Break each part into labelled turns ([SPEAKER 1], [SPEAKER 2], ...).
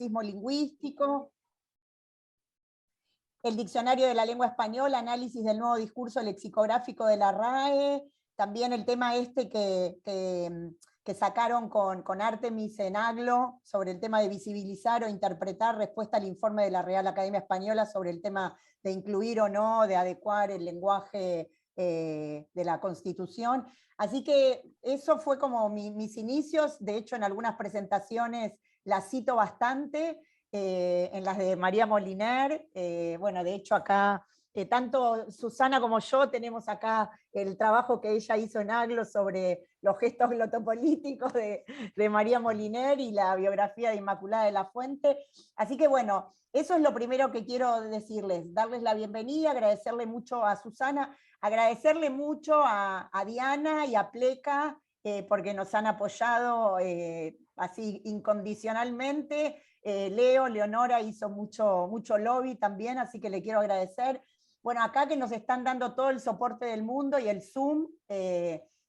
[SPEAKER 1] marxismo lingüístico, el Diccionario de la Lengua Española, análisis del nuevo discurso lexicográfico de la RAE, también el tema que sacaron con Artemis en Aglo, sobre el tema de visibilizar o interpretar respuesta al informe de la Real Academia Española sobre el tema de incluir o no, de adecuar el lenguaje de la Constitución. Así que eso fue como mis inicios, de hecho en algunas presentaciones las cito bastante, en las de María Moliner, bueno, de hecho acá, tanto Susana como yo tenemos acá el trabajo que ella hizo en Aglo sobre los gestos glotopolíticos de María Moliner y la biografía de Inmaculada de la Fuente. Así que bueno, eso es lo primero que quiero decirles, darles la bienvenida, agradecerle mucho a Susana, agradecerle mucho a Diana y a Pleca, porque nos han apoyado así incondicionalmente. Leonora hizo mucho lobby también, así que le quiero agradecer. Bueno, acá que nos están dando todo el soporte del mundo y el Zoom,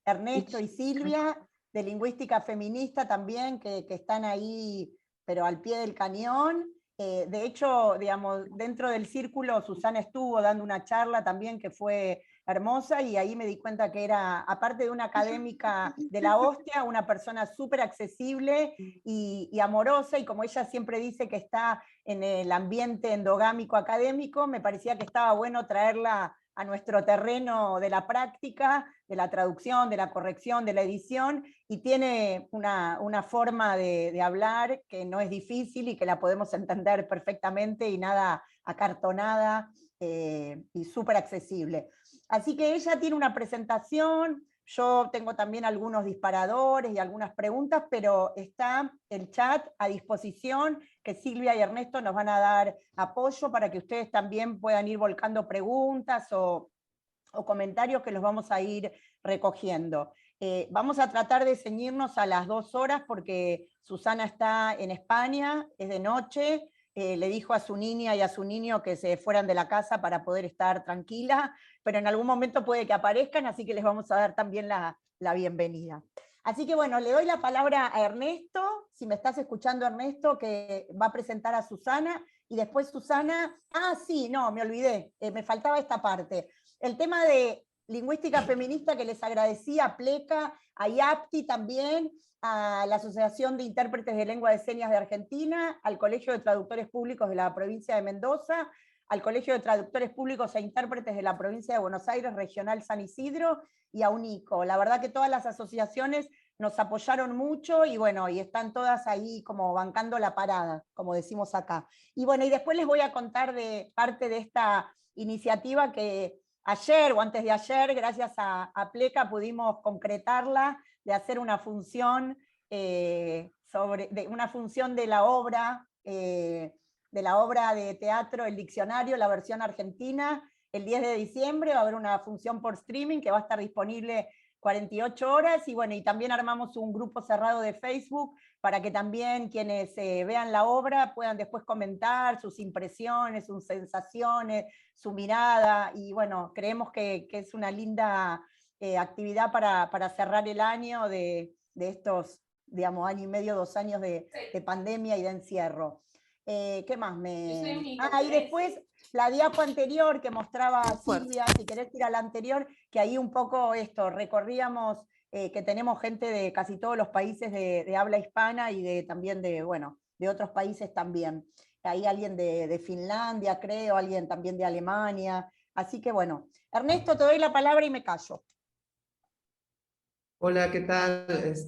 [SPEAKER 1] Ernesto y Silvia, de Lingüística Feminista también, que están ahí, pero al pie del cañón. De hecho, digamos, dentro del círculo, Susana estuvo dando una charla también que fue hermosa, y ahí me di cuenta que era, aparte de una académica de la hostia, una persona súper accesible y amorosa, y como ella siempre dice que está en el ambiente endogámico académico, me parecía que estaba bueno traerla a nuestro terreno de la práctica, de la traducción, de la corrección, de la edición, y tiene una forma de hablar que no es difícil y que la podemos entender perfectamente y nada acartonada, y súper accesible. Así que ella tiene una presentación, yo tengo también algunos disparadores y algunas preguntas, pero está el chat a disposición, que Silvia y Ernesto nos van a dar apoyo para que ustedes también puedan ir volcando preguntas o comentarios que los vamos a ir recogiendo. Vamos a tratar de ceñirnos a las 2 horas porque Susana está en España, es de noche, le dijo a su niña y a su niño que se fueran de la casa para poder estar tranquila, pero en algún momento puede que aparezcan, así que les vamos a dar también la bienvenida. Así que bueno, le doy la palabra a Ernesto, si me estás escuchando Ernesto, que va a presentar a Susana, y después Susana, sí, no, me olvidé, me faltaba esta parte. El tema de lingüística feminista que les agradecía a Pleca, a IAPTI también, a la Asociación de Intérpretes de Lengua de Señas de Argentina, al Colegio de Traductores Públicos de la provincia de Mendoza, al Colegio de Traductores Públicos e Intérpretes de la provincia de Buenos Aires, Regional San Isidro, y a UNICO. La verdad que todas las asociaciones nos apoyaron mucho y bueno, y están todas ahí como bancando la parada, como decimos acá. Y bueno, y después les voy a contar de parte de esta iniciativa que ayer o antes de ayer, gracias a Pleca, pudimos concretarla, de hacer una función una función de la obra de teatro El Diccionario, la versión argentina, el 10 de diciembre, va a haber una función por streaming que va a estar disponible 48 horas, y bueno, y también armamos un grupo cerrado de Facebook para que también quienes vean la obra puedan después comentar sus impresiones, sus sensaciones, su mirada, y bueno, creemos que es una linda actividad para cerrar el año de estos, digamos, año y medio, 2 años de pandemia y de encierro. ¿Qué más y después la diapo anterior que mostraba Silvia, si querés ir a la anterior, que ahí un poco recorríamos que tenemos gente de casi todos los países de habla hispana y también de otros países también. Hay alguien de Finlandia, creo, alguien también de Alemania. Así que bueno, Ernesto, te doy la palabra y me callo.
[SPEAKER 2] Hola, ¿qué tal?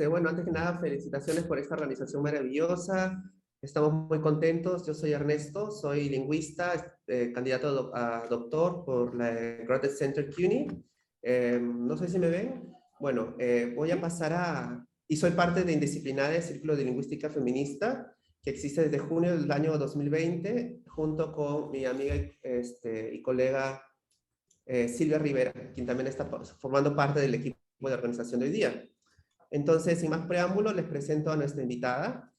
[SPEAKER 2] Bueno, antes que nada, felicitaciones por esta organización maravillosa. Estamos muy contentos. Yo soy Ernesto, soy lingüista, candidato a doctor por la Graduate Center CUNY. No sé si me ven. Bueno, voy a pasar y soy parte de Indisciplinaria, Círculo de Lingüística Feminista, que existe desde junio del año 2020, junto con mi amiga y colega Silvia Rivera, quien también está formando parte del equipo de organización de hoy día. Entonces, sin más preámbulos, les presento a nuestra invitada.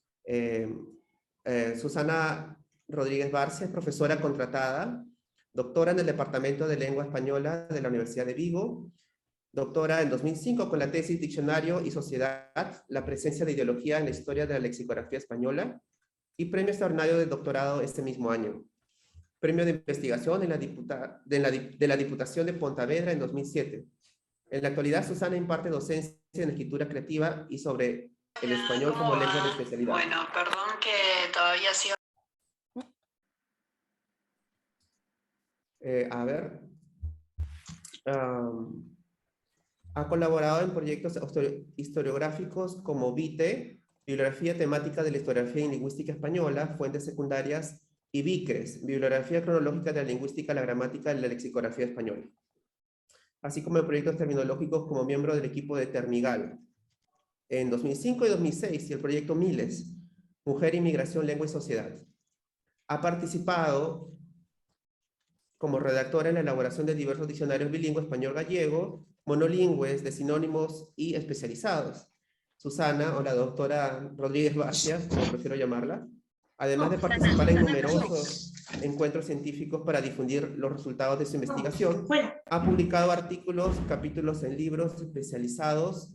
[SPEAKER 2] Susana Rodríguez Barcia es profesora contratada, doctora en el Departamento de Lengua Española de la Universidad de Vigo, doctora en 2005 con la tesis Diccionario y Sociedad, la presencia de ideología en la historia de la lexicografía española, y premio extraordinario de doctorado este mismo año. Premio de investigación de la Diputación de Pontevedra en 2007. En la actualidad, Susana imparte docencia en escritura creativa y sobre el español como lengua de especialidad.
[SPEAKER 3] Bueno, perdón que todavía sigo.
[SPEAKER 2] A ver. Ha colaborado en proyectos historiográficos como VITE, Bibliografía Temática de la Historiografía y Lingüística Española, Fuentes Secundarias, y BICRES, Bibliografía Cronológica de la Lingüística, la Gramática y la Lexicografía Española, así como en proyectos terminológicos como miembro del equipo de Termigal en 2005 y 2006, y el proyecto Miles, Mujer, Inmigración, Lengua y Sociedad. Ha participado como redactora en la elaboración de diversos diccionarios bilingües español-gallego, monolingües, de sinónimos y especializados. Susana, o la doctora Rodríguez Barcia, como prefiero llamarla, además de participar en numerosos encuentros científicos para difundir los resultados de su investigación, ha publicado artículos, capítulos en libros especializados,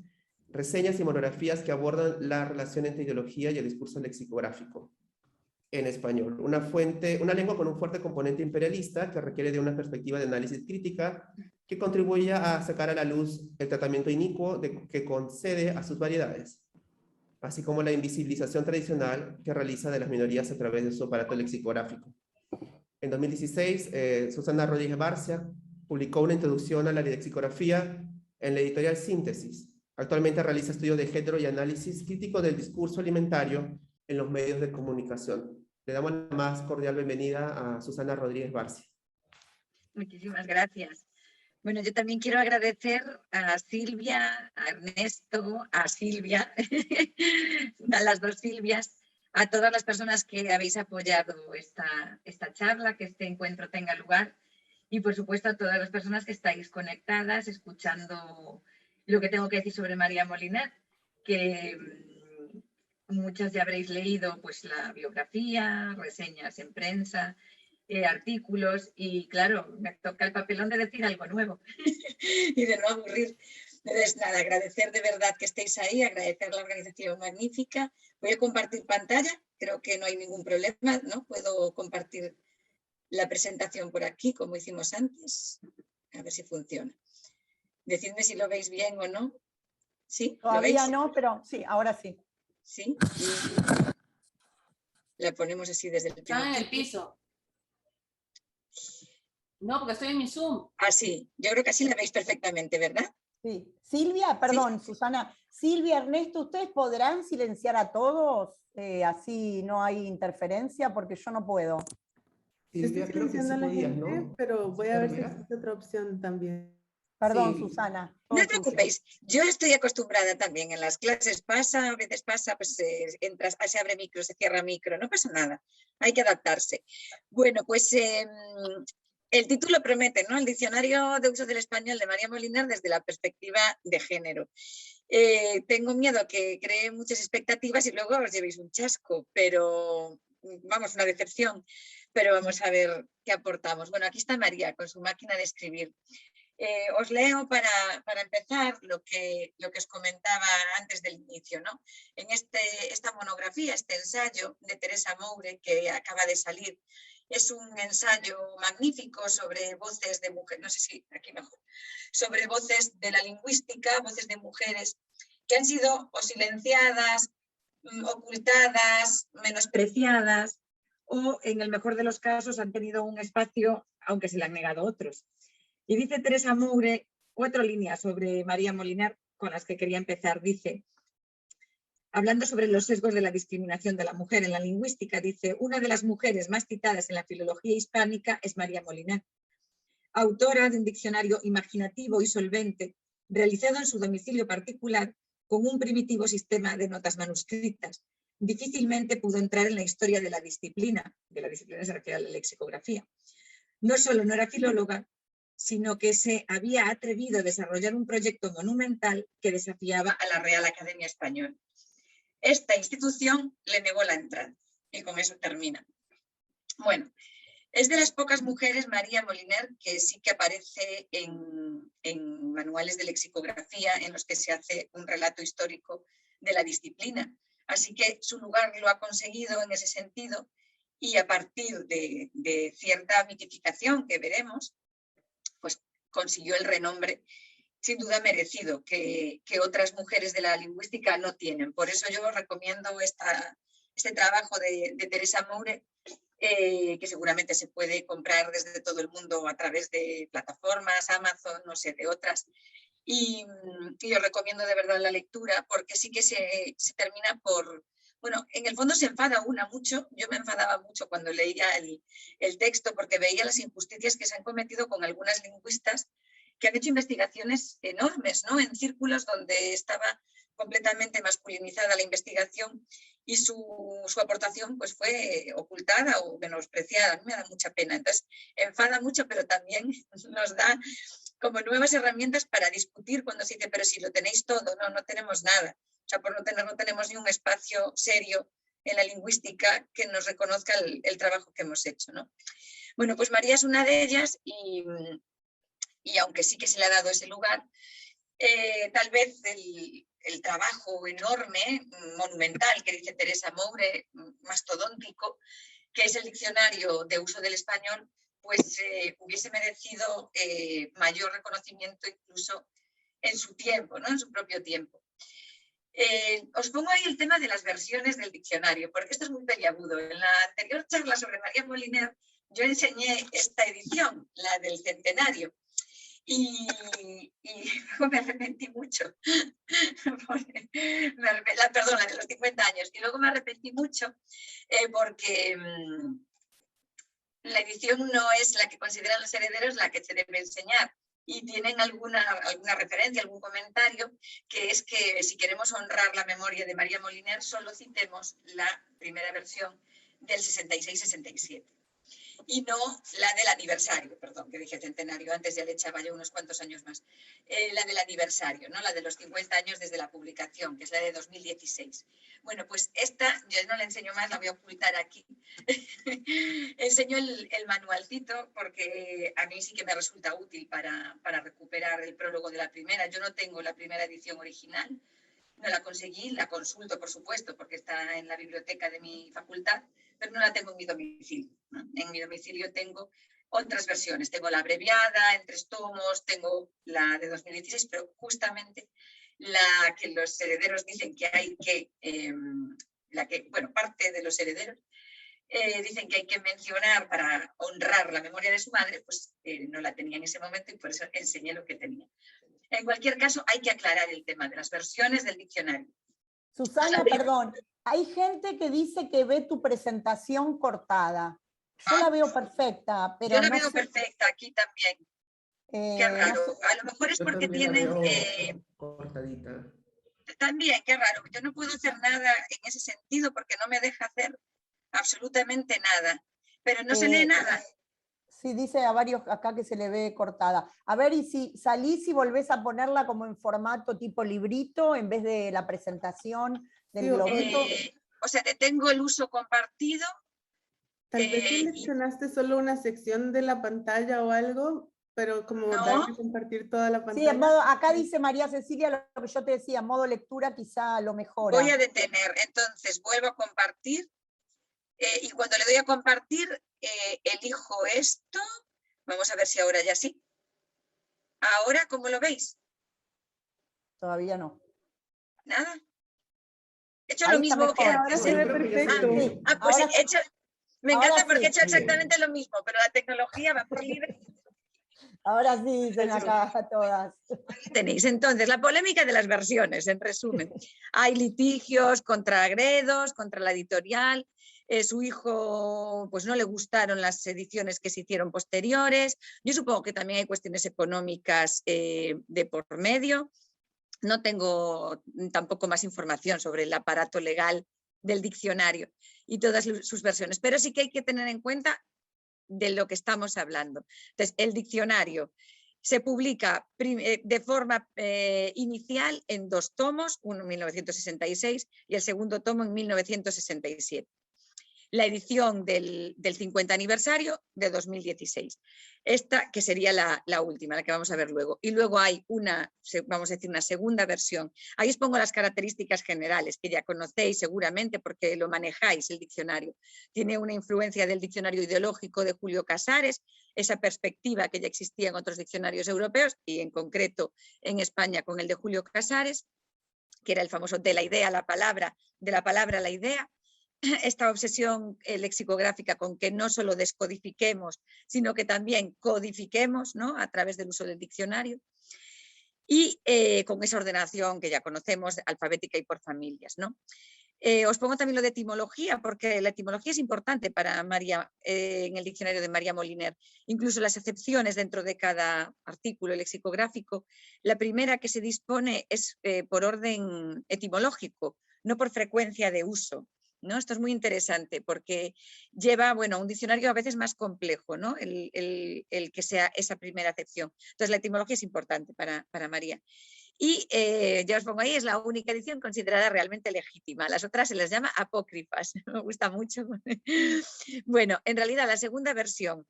[SPEAKER 2] reseñas y monografías que abordan la relación entre ideología y el discurso lexicográfico en español. Una lengua con un fuerte componente imperialista que requiere de una perspectiva de análisis crítica que contribuya a sacar a la luz el tratamiento inicuo que concede a sus variedades, así como la invisibilización tradicional que realiza de las minorías a través de su aparato lexicográfico. En 2016, Susana Rodríguez Barcia publicó una introducción a la lexicografía en la editorial Síntesis. Actualmente realiza estudios de género y análisis crítico del discurso alimentario en los medios de comunicación. Le damos la más cordial bienvenida a Susana Rodríguez Barcia.
[SPEAKER 4] Muchísimas gracias. Bueno, yo también quiero agradecer a Silvia, a Ernesto, a Silvia, a las dos Silvias, a todas las personas que habéis apoyado esta charla, que este encuentro tenga lugar, y por supuesto a todas las personas que estáis conectadas, escuchando lo que tengo que decir sobre María Moliner, que muchas ya habréis leído pues la biografía, reseñas en prensa, artículos, y claro, me toca el papelón de decir algo nuevo y de no aburrir. Entonces, nada, agradecer de verdad que estéis ahí, agradecer la organización magnífica. Voy a compartir pantalla, creo que no hay ningún problema, ¿no? Puedo compartir la presentación por aquí, como hicimos antes. A ver si funciona. Decidme si lo veis bien o no. ¿Sí?
[SPEAKER 1] Todavía no, pero sí, ahora sí.
[SPEAKER 4] ¿Sí? La ponemos así desde el principio.
[SPEAKER 5] Está en el piso. No, porque estoy en mi Zoom.
[SPEAKER 4] Ah, sí. Yo creo que así la veis perfectamente, ¿verdad?
[SPEAKER 1] Sí. Silvia, perdón,
[SPEAKER 4] ¿Sí?
[SPEAKER 1] Susana. Silvia, Ernesto, ¿ustedes podrán silenciar a todos? Así no hay interferencia, porque yo no puedo.
[SPEAKER 2] Silvia,
[SPEAKER 6] Estoy
[SPEAKER 2] creo que sí
[SPEAKER 6] silenciando a la
[SPEAKER 2] podías,
[SPEAKER 6] gente,
[SPEAKER 2] ¿no?
[SPEAKER 6] pero voy a ver si existe otra opción también.
[SPEAKER 1] Perdón,
[SPEAKER 2] Sí.
[SPEAKER 1] Susana.
[SPEAKER 4] No os preocupéis, yo estoy acostumbrada también, en las clases a veces pasa, pues entras, se abre micro, se cierra micro, no pasa nada, hay que adaptarse. Bueno, pues el título promete, ¿no? El Diccionario de Uso del Español de María Moliner desde la perspectiva de género. Tengo miedo a que cree muchas expectativas y luego os llevéis un chasco, pero vamos, una decepción, pero vamos a ver qué aportamos. Bueno, aquí está María con su máquina de escribir. Os leo para empezar lo que os comentaba antes del inicio, ¿no? En esta monografía, este ensayo de Teresa Moure que acaba de salir, es un ensayo magnífico sobre voces de mujeres, no sé si aquí mejor, sobre voces de la lingüística, voces de mujeres que han sido o silenciadas, ocultadas, menospreciadas, o en el mejor de los casos han tenido un espacio, aunque se le han negado otros. Y dice Teresa Moure 4 líneas sobre María Moliner con las que quería empezar. Dice, hablando sobre los sesgos de la discriminación de la mujer en la lingüística, dice, una de las mujeres más citadas en la filología hispánica es María Moliner, autora de un diccionario imaginativo y solvente, realizado en su domicilio particular con un primitivo sistema de notas manuscritas. Difícilmente pudo entrar en la historia de la disciplina se refiere a la lexicografía. No solo no era filóloga, sino que se había atrevido a desarrollar un proyecto monumental que desafiaba a la Real Academia Española. Esta institución le negó la entrada, y con eso termina. Bueno, es de las pocas mujeres, María Moliner, que sí que aparece en manuales de lexicografía en los que se hace un relato histórico de la disciplina. Así que su lugar lo ha conseguido en ese sentido y a partir de cierta mitificación que veremos, pues consiguió el renombre sin duda merecido que otras mujeres de la lingüística no tienen. Por eso yo recomiendo este trabajo de Teresa Moure, que seguramente se puede comprar desde todo el mundo a través de plataformas, Amazon, no sé, de otras. Y yo recomiendo de verdad la lectura porque sí que se termina por... Bueno, en el fondo se enfada una mucho. Yo me enfadaba mucho cuando leía el texto porque veía las injusticias que se han cometido con algunas lingüistas que han hecho investigaciones enormes, ¿no? En círculos donde estaba completamente masculinizada la investigación y su aportación pues, fue ocultada o menospreciada. A mí me da mucha pena. Entonces, enfada mucho, pero también nos da como nuevas herramientas para discutir cuando se dice, pero si lo tenéis todo, no tenemos nada. O sea, por no tenemos ni un espacio serio en la lingüística que nos reconozca el trabajo que hemos hecho, ¿no? Bueno, pues María es una de ellas y aunque sí que se le ha dado ese lugar, tal vez el trabajo enorme, monumental, que dice Teresa Moure, mastodóntico, que es el diccionario de uso del español, pues hubiese merecido mayor reconocimiento incluso en su tiempo, ¿no? En su propio tiempo. Os pongo ahí el tema de las versiones del diccionario, porque esto es muy peliagudo. En la anterior charla sobre María Moliner, yo enseñé esta edición, la del centenario, y luego me arrepentí mucho, perdón, la de los 50 años, y luego me arrepentí mucho porque la edición no es la que consideran los herederos la que se debe enseñar, y tienen alguna referencia, algún comentario, que es que si queremos honrar la memoria de María Moliner, solo citemos la primera versión del 66-67. Y no la del aniversario, perdón, que dije centenario, antes ya le echaba yo unos cuantos años más, la del aniversario, ¿no? La de los 50 años desde la publicación, que es la de 2016. Bueno, pues esta, yo no la enseño más, la voy a ocultar aquí. Enseño el manualcito porque a mí sí que me resulta útil para recuperar el prólogo de la primera. Yo no tengo la primera edición original, no la conseguí, la consulto, por supuesto, porque está en la biblioteca de mi facultad, pero no la tengo en mi domicilio, ¿no? En mi domicilio tengo otras versiones. Tengo la abreviada, en 3 tomos, tengo la de 2016, pero justamente la que los herederos dicen que hay que, parte de los herederos dicen que hay que mencionar para honrar la memoria de su madre, pues no la tenía en ese momento y por eso enseñé lo que tenía. En cualquier caso, hay que aclarar el tema de las versiones del diccionario.
[SPEAKER 1] Susana, perdón, hay gente que dice que ve tu presentación cortada. Yo la veo perfecta, pero
[SPEAKER 4] yo la veo perfecta aquí también. Qué raro.
[SPEAKER 1] No sé.
[SPEAKER 4] A lo mejor es porque tienen...
[SPEAKER 2] cortadita.
[SPEAKER 4] También, qué raro. Yo no puedo hacer nada en ese sentido porque no me deja hacer absolutamente nada. Pero no se lee nada.
[SPEAKER 1] Sí, dice a varios acá que se le ve cortada. A ver, y si salís y volvés a ponerla como en formato tipo librito en vez de la presentación del globito.
[SPEAKER 4] O sea, detengo el uso compartido.
[SPEAKER 6] Tal vez seleccionaste solo una sección de la pantalla o algo, pero como darle a compartir toda la pantalla.
[SPEAKER 1] Sí, en modo, acá dice María Cecilia lo que yo te decía, modo lectura quizá lo mejora.
[SPEAKER 4] Voy a detener, entonces vuelvo a compartir. Y cuando le doy a compartir, elijo esto. Vamos a ver si ahora ya sí. Ahora, ¿cómo lo veis?
[SPEAKER 1] Todavía no.
[SPEAKER 4] Nada. He hecho lo mismo que antes.
[SPEAKER 6] Se ve perfecto.
[SPEAKER 4] Pues he hecho, me encanta porque he hecho
[SPEAKER 1] sí.
[SPEAKER 4] exactamente lo mismo, pero la tecnología va por libre.
[SPEAKER 1] Ahora sí, dicen acá todas.
[SPEAKER 4] Ahí tenéis entonces la polémica de las versiones, en resumen. Hay litigios contra Gredos, contra la editorial. Su hijo, pues no le gustaron las ediciones que se hicieron posteriores. Yo supongo que también hay cuestiones económicas de por medio. No tengo tampoco más información sobre el aparato legal del diccionario y todas sus versiones, pero sí que hay que tener en cuenta de lo que estamos hablando. Entonces, el diccionario se publica de forma inicial en 2 tomos, uno en 1966 y el segundo tomo en 1967. la edición del 50 aniversario de 2016. Esta que sería la última, la que vamos a ver luego. Y luego hay una, vamos a decir, una segunda versión. Ahí os pongo las características generales que ya conocéis seguramente porque lo manejáis el diccionario. Tiene una influencia del diccionario ideológico de Julio Casares, esa perspectiva que ya existía en otros diccionarios europeos y en concreto en España con el de Julio Casares, que era el famoso de la idea a la palabra, de la palabra a la idea. Esta obsesión lexicográfica con que no solo descodifiquemos, sino que también codifiquemos, ¿no?, a través del uso del diccionario. Y con esa ordenación que ya conocemos, alfabética y por familias, ¿no? Os pongo también lo de etimología, porque la etimología es importante para María en el diccionario de María Moliner. Incluso las acepciones dentro de cada artículo lexicográfico, la primera que se dispone es por orden etimológico, no por frecuencia de uso, ¿no? Esto es muy interesante porque lleva, bueno, a un diccionario a veces más complejo, ¿no?, el que sea esa primera acepción. Entonces la etimología es importante para María. Y ya os pongo ahí, es la única edición considerada realmente legítima. Las otras se las llama apócrifas, me gusta mucho. Bueno, en realidad la segunda versión,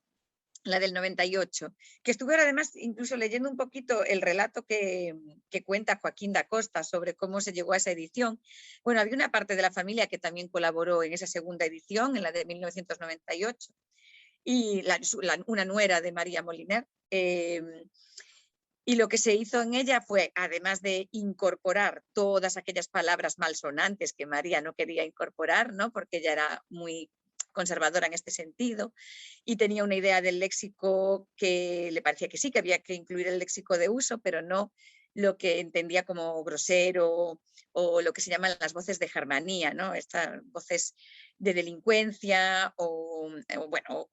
[SPEAKER 4] la del 98, que estuve además incluso leyendo un poquito el relato que cuenta Joaquín da Costa sobre cómo se llegó a esa edición. Bueno, había una parte de la familia que también colaboró en esa segunda edición, en la de 1998, y una nuera de María Moliner. Y lo que se hizo en ella fue, además de incorporar todas aquellas palabras malsonantes que María no quería incorporar, ¿no?, porque ella era muy conservadora en este sentido y tenía una idea del léxico que le parecía que sí, que había que incluir el léxico de uso, pero no lo que entendía como grosero o lo que se llaman las voces de germanía, ¿no?, estas voces de delincuencia o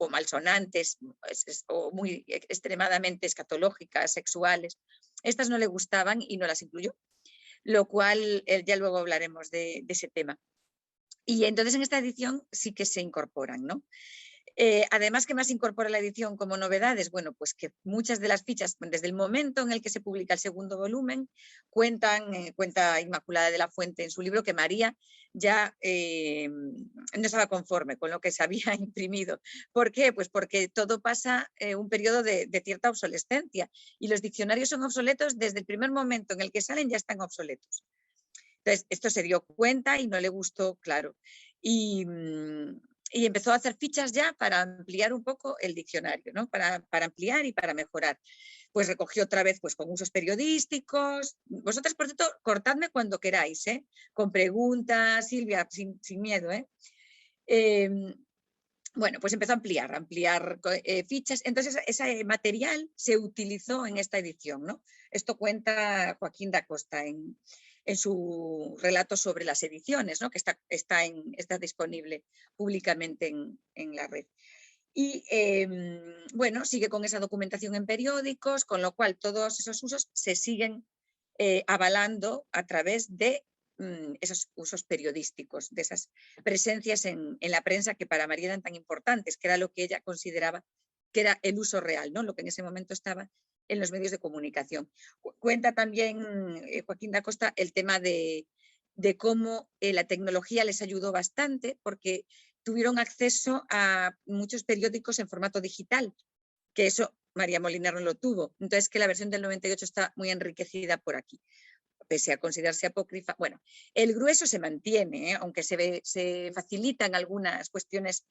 [SPEAKER 4] malsonantes o muy extremadamente escatológicas, sexuales. Estas no le gustaban y no las incluyó, lo cual ya luego hablaremos de ese tema. Y entonces en esta edición sí que se incorporan, ¿no? Además, ¿qué más incorpora la edición como novedades? Bueno, pues que muchas de las fichas, desde el momento en el que se publica el segundo volumen, cuenta Inmaculada de la Fuente en su libro que María ya no estaba conforme con lo que se había imprimido. ¿Por qué? Pues porque todo pasa un periodo de cierta obsolescencia y los diccionarios son obsoletos desde el primer momento en el que salen, ya están obsoletos. Entonces, esto se dio cuenta y no le gustó, claro. Y empezó a hacer fichas ya para ampliar un poco el diccionario, ¿no?, para ampliar y para mejorar. Pues recogió otra vez pues, con usos periodísticos. Vosotras, por cierto, cortadme cuando queráis, con preguntas, Silvia, sin miedo. Bueno, pues empezó a ampliar fichas. Entonces, ese material se utilizó en esta edición, ¿no? Esto cuenta Joaquín da Costa en su relato sobre las ediciones, ¿no?, que está disponible públicamente en la red. Y bueno, sigue con esa documentación en periódicos, con lo cual todos esos usos se siguen avalando a través de esos usos periodísticos, de esas presencias en la prensa que para María eran tan importantes, que era lo que ella consideraba que era el uso real, ¿no?, lo que en ese momento estaba en los medios de comunicación. Cuenta también Joaquín da Costa el tema de cómo la tecnología les ayudó bastante porque tuvieron acceso a muchos periódicos en formato digital, que eso María Moliner no lo tuvo. Entonces, que la versión del 98 está muy enriquecida por aquí, pese a considerarse apócrifa. Bueno, el grueso se mantiene, aunque se facilitan algunas cuestiones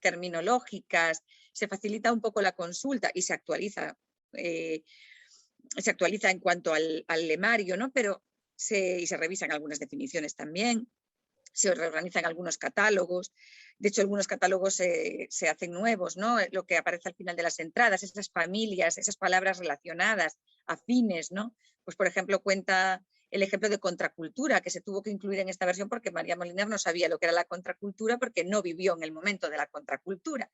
[SPEAKER 4] terminológicas, se facilita un poco la consulta y se actualiza en cuanto al lemario, ¿no?, pero y se revisan algunas definiciones también, se reorganizan algunos catálogos. De hecho, algunos catálogos se hacen nuevos, ¿no?, lo que aparece al final de las entradas, esas familias, esas palabras relacionadas, afines, ¿no? Pues, por ejemplo, cuenta el ejemplo de contracultura, que se tuvo que incluir en esta versión porque María Moliner no sabía lo que era la contracultura porque no vivió en el momento de la contracultura.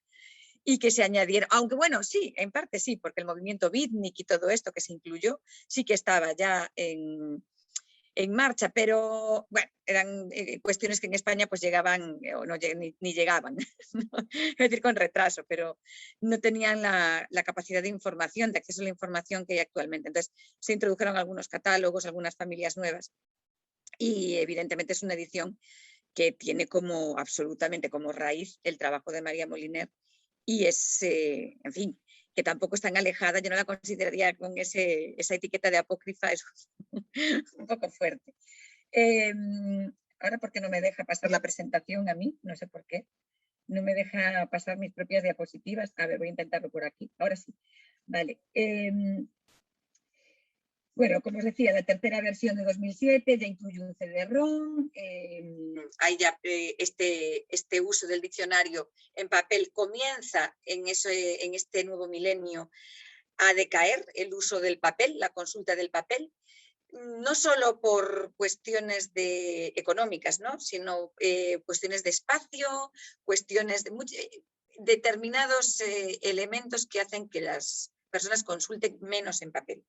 [SPEAKER 4] Y que se añadieron, aunque bueno, sí, en parte sí, porque el movimiento beatnik y todo esto que se incluyó sí que estaba ya en marcha, pero bueno, eran cuestiones que en España pues llegaban, o no ni llegaban, es decir, con retraso, pero no tenían la capacidad de información, de acceso a la información que hay actualmente. Entonces se introdujeron algunos catálogos, algunas familias nuevas y evidentemente es una edición que tiene como absolutamente como raíz el trabajo de María Moliner y es, en fin, que tampoco es tan alejada, yo no la consideraría con esa etiqueta de apócrifa, es un poco fuerte. Ahora, ¿por qué no me deja pasar la presentación a mí? No sé por qué. No me deja pasar mis propias diapositivas. A ver, voy a intentarlo por aquí. Ahora sí. Vale. Bueno, como os decía, la tercera versión de 2007 ya incluye un CD-ROM. Hay ya este uso del diccionario en papel comienza en este nuevo milenio a decaer el uso del papel, la consulta del papel. No solo por cuestiones económicas, ¿no? Sino cuestiones de espacio, cuestiones de determinados elementos que hacen que las personas consulten menos en papel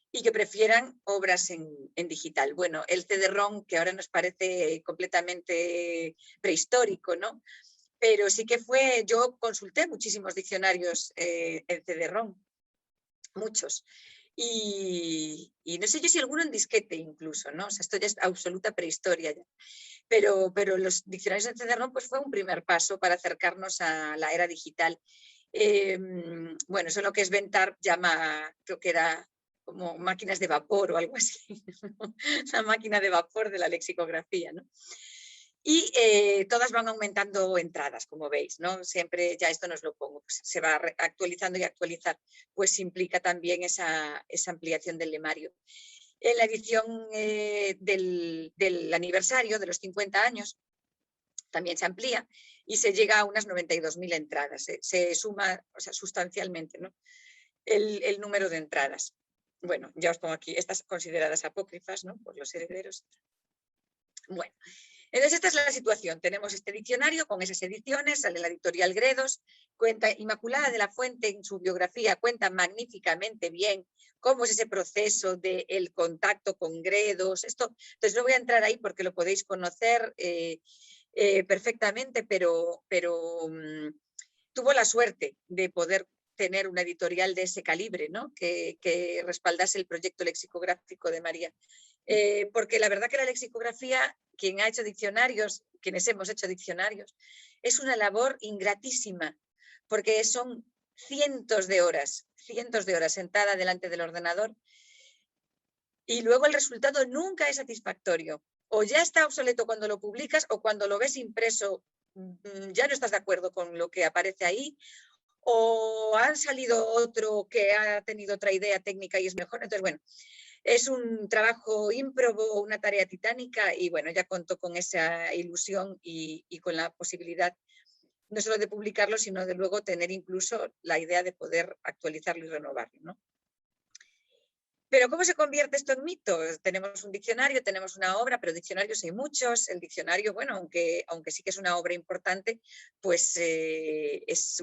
[SPEAKER 4] y que prefieran obras en digital. Bueno, el CD-ROM, que ahora nos parece completamente prehistórico, ¿no? Pero sí que yo consulté muchísimos diccionarios en CD-ROM, muchos. Y no sé yo si alguno en disquete incluso, ¿no? O sea, esto ya es absoluta prehistoria ya. Pero los diccionarios en CD-ROM pues fue un primer paso para acercarnos a la era digital. Bueno, eso lo que es Ventar llama, creo que era como máquinas de vapor o algo así, ¿no? La máquina de vapor de la lexicografía, ¿no? Y todas van aumentando entradas, como veis, ¿no? Siempre, ya esto no os lo pongo, pues se va actualizando y actualizar, pues implica también esa ampliación del lemario. En la edición del aniversario de los 50 años también se amplía y se llega a unas 92.000 entradas. Se suma, o sea, sustancialmente, ¿no? el número de entradas. Bueno, ya os pongo aquí, estas consideradas apócrifas, ¿no? Por los herederos. Bueno, entonces esta es la situación. Tenemos este diccionario con esas ediciones, sale la editorial Gredos, cuenta Inmaculada de la Fuente en su biografía, cuenta magníficamente bien cómo es ese proceso del contacto con Gredos. Entonces no voy a entrar ahí porque lo podéis conocer perfectamente, pero tuvo la suerte de poder tener una editorial de ese calibre, ¿no? que respaldase el proyecto lexicográfico de María. Porque la verdad que la lexicografía, quien ha hecho diccionarios, quienes hemos hecho diccionarios, es una labor ingratísima, porque son cientos de horas sentada delante del ordenador y luego el resultado nunca es satisfactorio. O ya está obsoleto cuando lo publicas o cuando lo ves impreso ya no estás de acuerdo con lo que aparece ahí, o han salido otro que ha tenido otra idea técnica y es mejor. Entonces, bueno, es un trabajo ímprobo, una tarea titánica y bueno, ya contó con esa ilusión y con la posibilidad no solo de publicarlo, sino de luego tener incluso la idea de poder actualizarlo y renovarlo, ¿no? Pero ¿cómo se convierte esto en mito? Tenemos un diccionario, tenemos una obra, pero diccionarios hay muchos. El diccionario, bueno, aunque sí que es una obra importante, pues es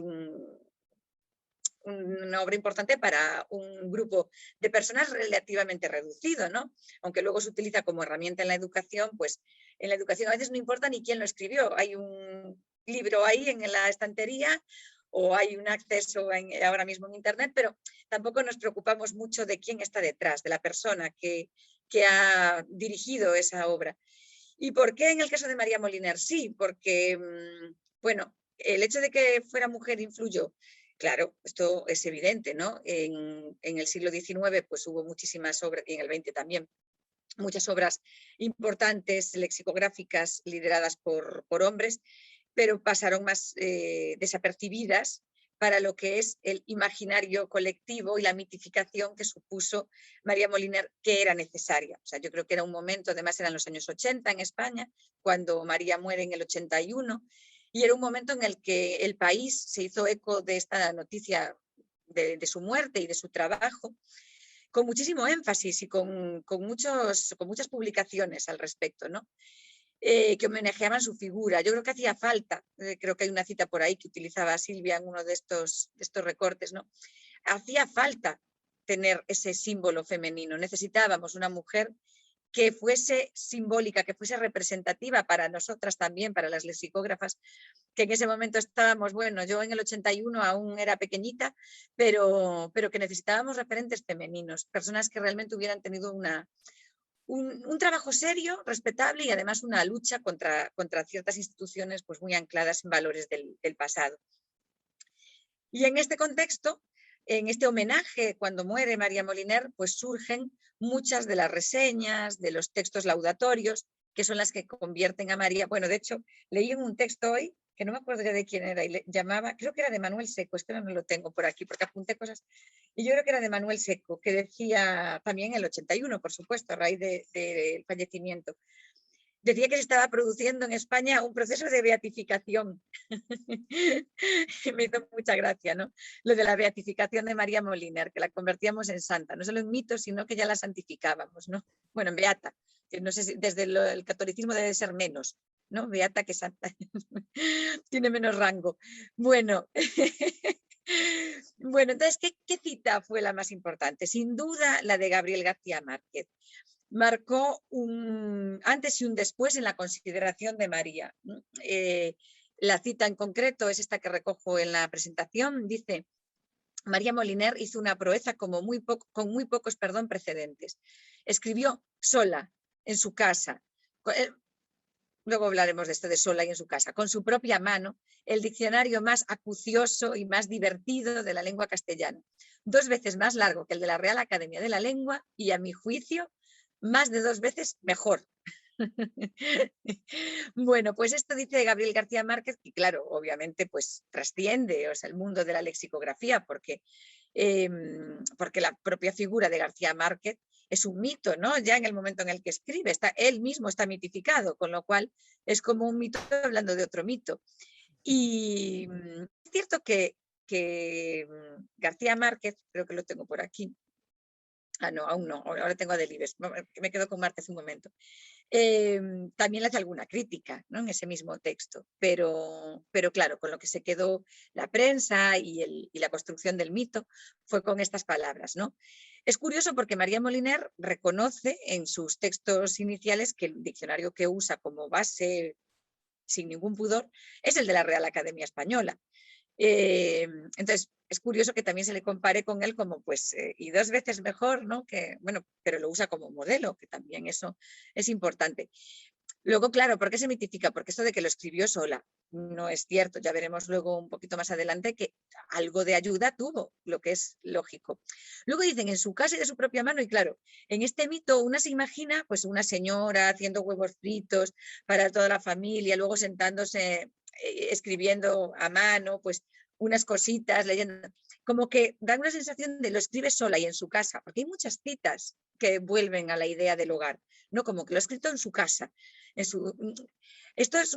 [SPEAKER 4] una obra importante para un grupo de personas relativamente reducido, ¿no? Aunque luego se utiliza como herramienta en la educación, pues en la educación a veces no importa ni quién lo escribió. Hay un libro ahí en la estantería o hay un acceso ahora mismo en Internet, pero tampoco nos preocupamos mucho de quién está detrás, de la persona que ha dirigido esa obra. ¿Y por qué en el caso de María Moliner? Sí, porque, bueno, el hecho de que fuera mujer influyó. Claro, esto es evidente, ¿no? En el siglo XIX pues hubo muchísimas obras, y en el XX también, muchas obras importantes, lexicográficas, lideradas por hombres, pero pasaron más desapercibidas para lo que es el imaginario colectivo y la mitificación que supuso María Moliner, que era necesaria. O sea, yo creo que era un momento, además eran los años 80 en España, cuando María muere en el 81, y era un momento en el que el país se hizo eco de esta noticia de su muerte y de su trabajo, con muchísimo énfasis y con muchas publicaciones al respecto, ¿no? Que homenajeaban su figura. Yo creo que hacía falta, creo que hay una cita por ahí que utilizaba Silvia en uno de estos recortes, ¿no? Hacía falta tener ese símbolo femenino. Necesitábamos una mujer que fuese simbólica, que fuese representativa para nosotras también, para las lexicógrafas, que en ese momento estábamos, bueno, yo en el 81 aún era pequeñita, pero que necesitábamos referentes femeninos, personas que realmente hubieran tenido un trabajo serio, respetable y además una lucha contra ciertas instituciones pues, muy ancladas en valores del pasado. Y en este contexto, en este homenaje, cuando muere María Moliner, pues surgen muchas de las reseñas, de los textos laudatorios, que son las que convierten a María. Bueno, de hecho, leí en un texto hoy, que no me acuerdo ya de quién era, y le llamaba, creo que era de Manuel Seco, es que no lo tengo por aquí, porque apunté cosas, y yo creo que era de Manuel Seco, que decía también el 81, por supuesto, a raíz del fallecimiento. Decía que se estaba produciendo en España un proceso de beatificación. Me hizo mucha gracia, ¿no? Lo de la beatificación de María Moliner, que la convertíamos en santa, no solo en mito, sino que ya la santificábamos, ¿no? Bueno, en beata, que no sé si desde el catolicismo debe ser menos, ¿no? Beata que santa. Tiene menos rango. Bueno, bueno, entonces, ¿qué cita fue la más importante? Sin duda, la de Gabriel García Márquez. Marcó un antes y un después en la consideración de María. La cita en concreto es esta que recojo en la presentación. Dice, María Moliner hizo una proeza con muy pocos precedentes. Escribió sola, en su casa. Luego hablaremos de esto de sola y en su casa. Con su propia mano, el diccionario más acucioso y más divertido de la lengua castellana. 2 veces más largo que el de la Real Academia de la Lengua y, a mi juicio, más de 2 veces mejor. Bueno, pues esto dice Gabriel García Márquez, y claro, obviamente pues trasciende, o sea, el mundo de la lexicografía, porque la propia figura de García Márquez es un mito, ¿no? Ya en el momento en el que escribe, él mismo está mitificado, con lo cual es como un mito hablando de otro mito. Y es cierto que García Márquez, creo que lo tengo por aquí, no, aún no, ahora tengo a Delibes, me quedo con Márquez un momento. También le hace alguna crítica, ¿no? En ese mismo texto, pero claro, con lo que se quedó la prensa y la construcción del mito fue con estas palabras, ¿no? Es curioso porque María Moliner reconoce en sus textos iniciales que el diccionario que usa como base, sin ningún pudor, es el de la Real Academia Española. Entonces, es curioso que también se le compare con él como, pues, y 2 veces mejor, ¿no? Que, bueno, pero lo usa como modelo, que también eso es importante. Luego, claro, ¿por qué se mitifica? Porque esto de que lo escribió sola no es cierto. Ya veremos luego un poquito más adelante que algo de ayuda tuvo, lo que es lógico. Luego dicen en su casa y de su propia mano, y claro, en este mito una se imagina pues una señora haciendo huevos fritos para toda la familia, luego sentándose escribiendo a mano, pues unas cositas, leyendo, como que da una sensación de lo escribe sola y en su casa, porque hay muchas citas que vuelven a la idea del hogar, ¿no? Como que lo ha escrito en su casa. Esto es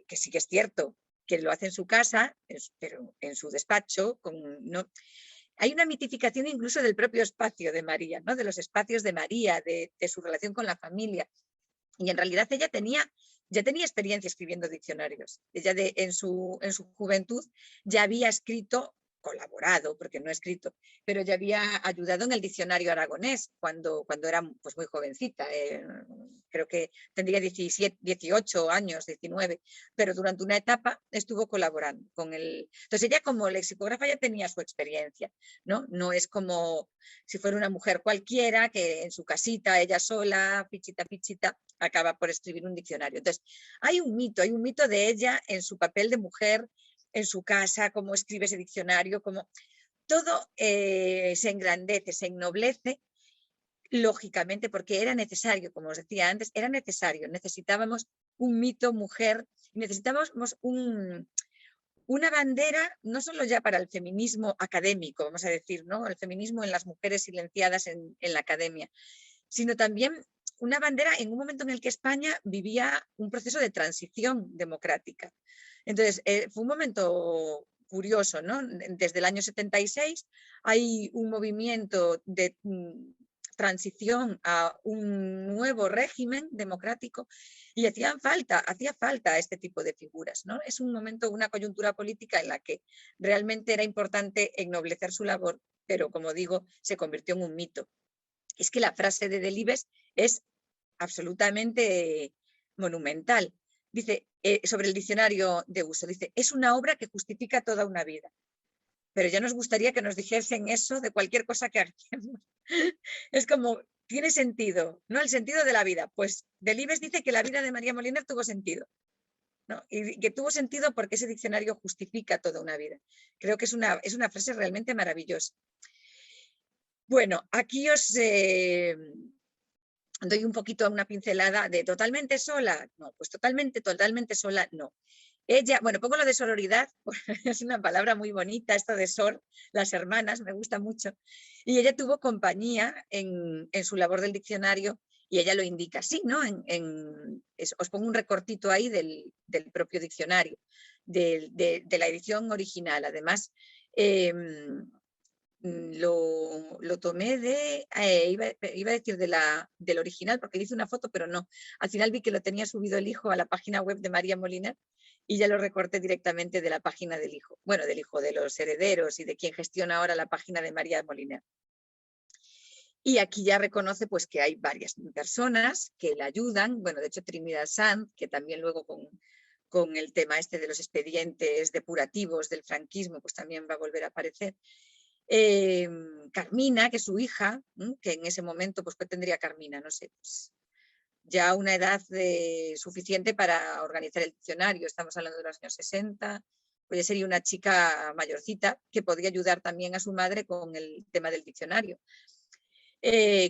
[SPEAKER 4] que sí que es cierto, que lo hace en su casa, pero en su despacho, ¿no? Hay una mitificación incluso del propio espacio de María, ¿no? De los espacios de María, de su relación con la familia. Y en realidad ella ya tenía experiencia escribiendo diccionarios. Ella en su juventud ya había escrito, colaborado, porque no ha escrito, pero ya había ayudado en el diccionario aragonés cuando era pues, muy jovencita. Creo que tendría 18 años, 19, pero durante una etapa estuvo colaborando con él. Entonces ella como lexicógrafa ya tenía su experiencia, ¿no? No es como si fuera una mujer cualquiera que en su casita, ella sola, pichita, acaba por escribir un diccionario. Entonces, hay un mito de ella en su papel de mujer, en su casa, cómo escribe ese diccionario, cómo todo se engrandece, se ennoblece, lógicamente, porque era necesario, como os decía antes, era necesario, necesitábamos un mito mujer, necesitábamos una bandera, no solo ya para el feminismo académico, vamos a decir, ¿no? El feminismo en las mujeres silenciadas en la academia, sino también una bandera en un momento en el que España vivía un proceso de transición democrática. Entonces, fue un momento curioso, ¿no? Desde el año 76 hay un movimiento de transición a un nuevo régimen democrático y hacía falta este tipo de figuras, ¿no? Es un momento, una coyuntura política en la que realmente era importante ennoblecer su labor, pero como digo, se convirtió en un mito. Es que la frase de Delibes es absolutamente monumental. Dice, sobre el diccionario de uso, dice, es una obra que justifica toda una vida. Pero ya nos gustaría que nos dijesen eso de cualquier cosa que hagamos. Es como, tiene sentido, ¿no? El sentido de la vida. Pues Delibes dice que la vida de María Moliner tuvo sentido, ¿no? Y que tuvo sentido porque ese diccionario justifica toda una vida. Creo que es una frase realmente maravillosa. Bueno, aquí os doy un poquito una pincelada de totalmente sola. No, pues totalmente sola, no. Ella, bueno, pongo lo de sororidad, es una palabra muy bonita, esto de sor, las hermanas, me gusta mucho. Y ella tuvo compañía en su labor del diccionario y ella lo indica así, ¿no? Os pongo un recortito ahí del propio diccionario, de la edición original. Además, lo tomé iba a decir del original porque hice una foto, pero no. Al final vi que lo tenía subido el hijo a la página web de María Moliner y ya lo recorté directamente de la página del hijo. Bueno, del hijo de los herederos y de quien gestiona ahora la página de María Moliner. Y aquí ya reconoce pues que hay varias personas que la ayudan. Bueno, de hecho Trinidad Sanz, que también luego con el tema este de los expedientes depurativos del franquismo, pues también va a volver a aparecer. Carmina, que es su hija, que en ese momento, pues ¿qué tendría Carmina? No sé, pues ya una edad suficiente para organizar el diccionario. Estamos hablando de los años 60, pues ya sería una chica mayorcita que podría ayudar también a su madre con el tema del diccionario.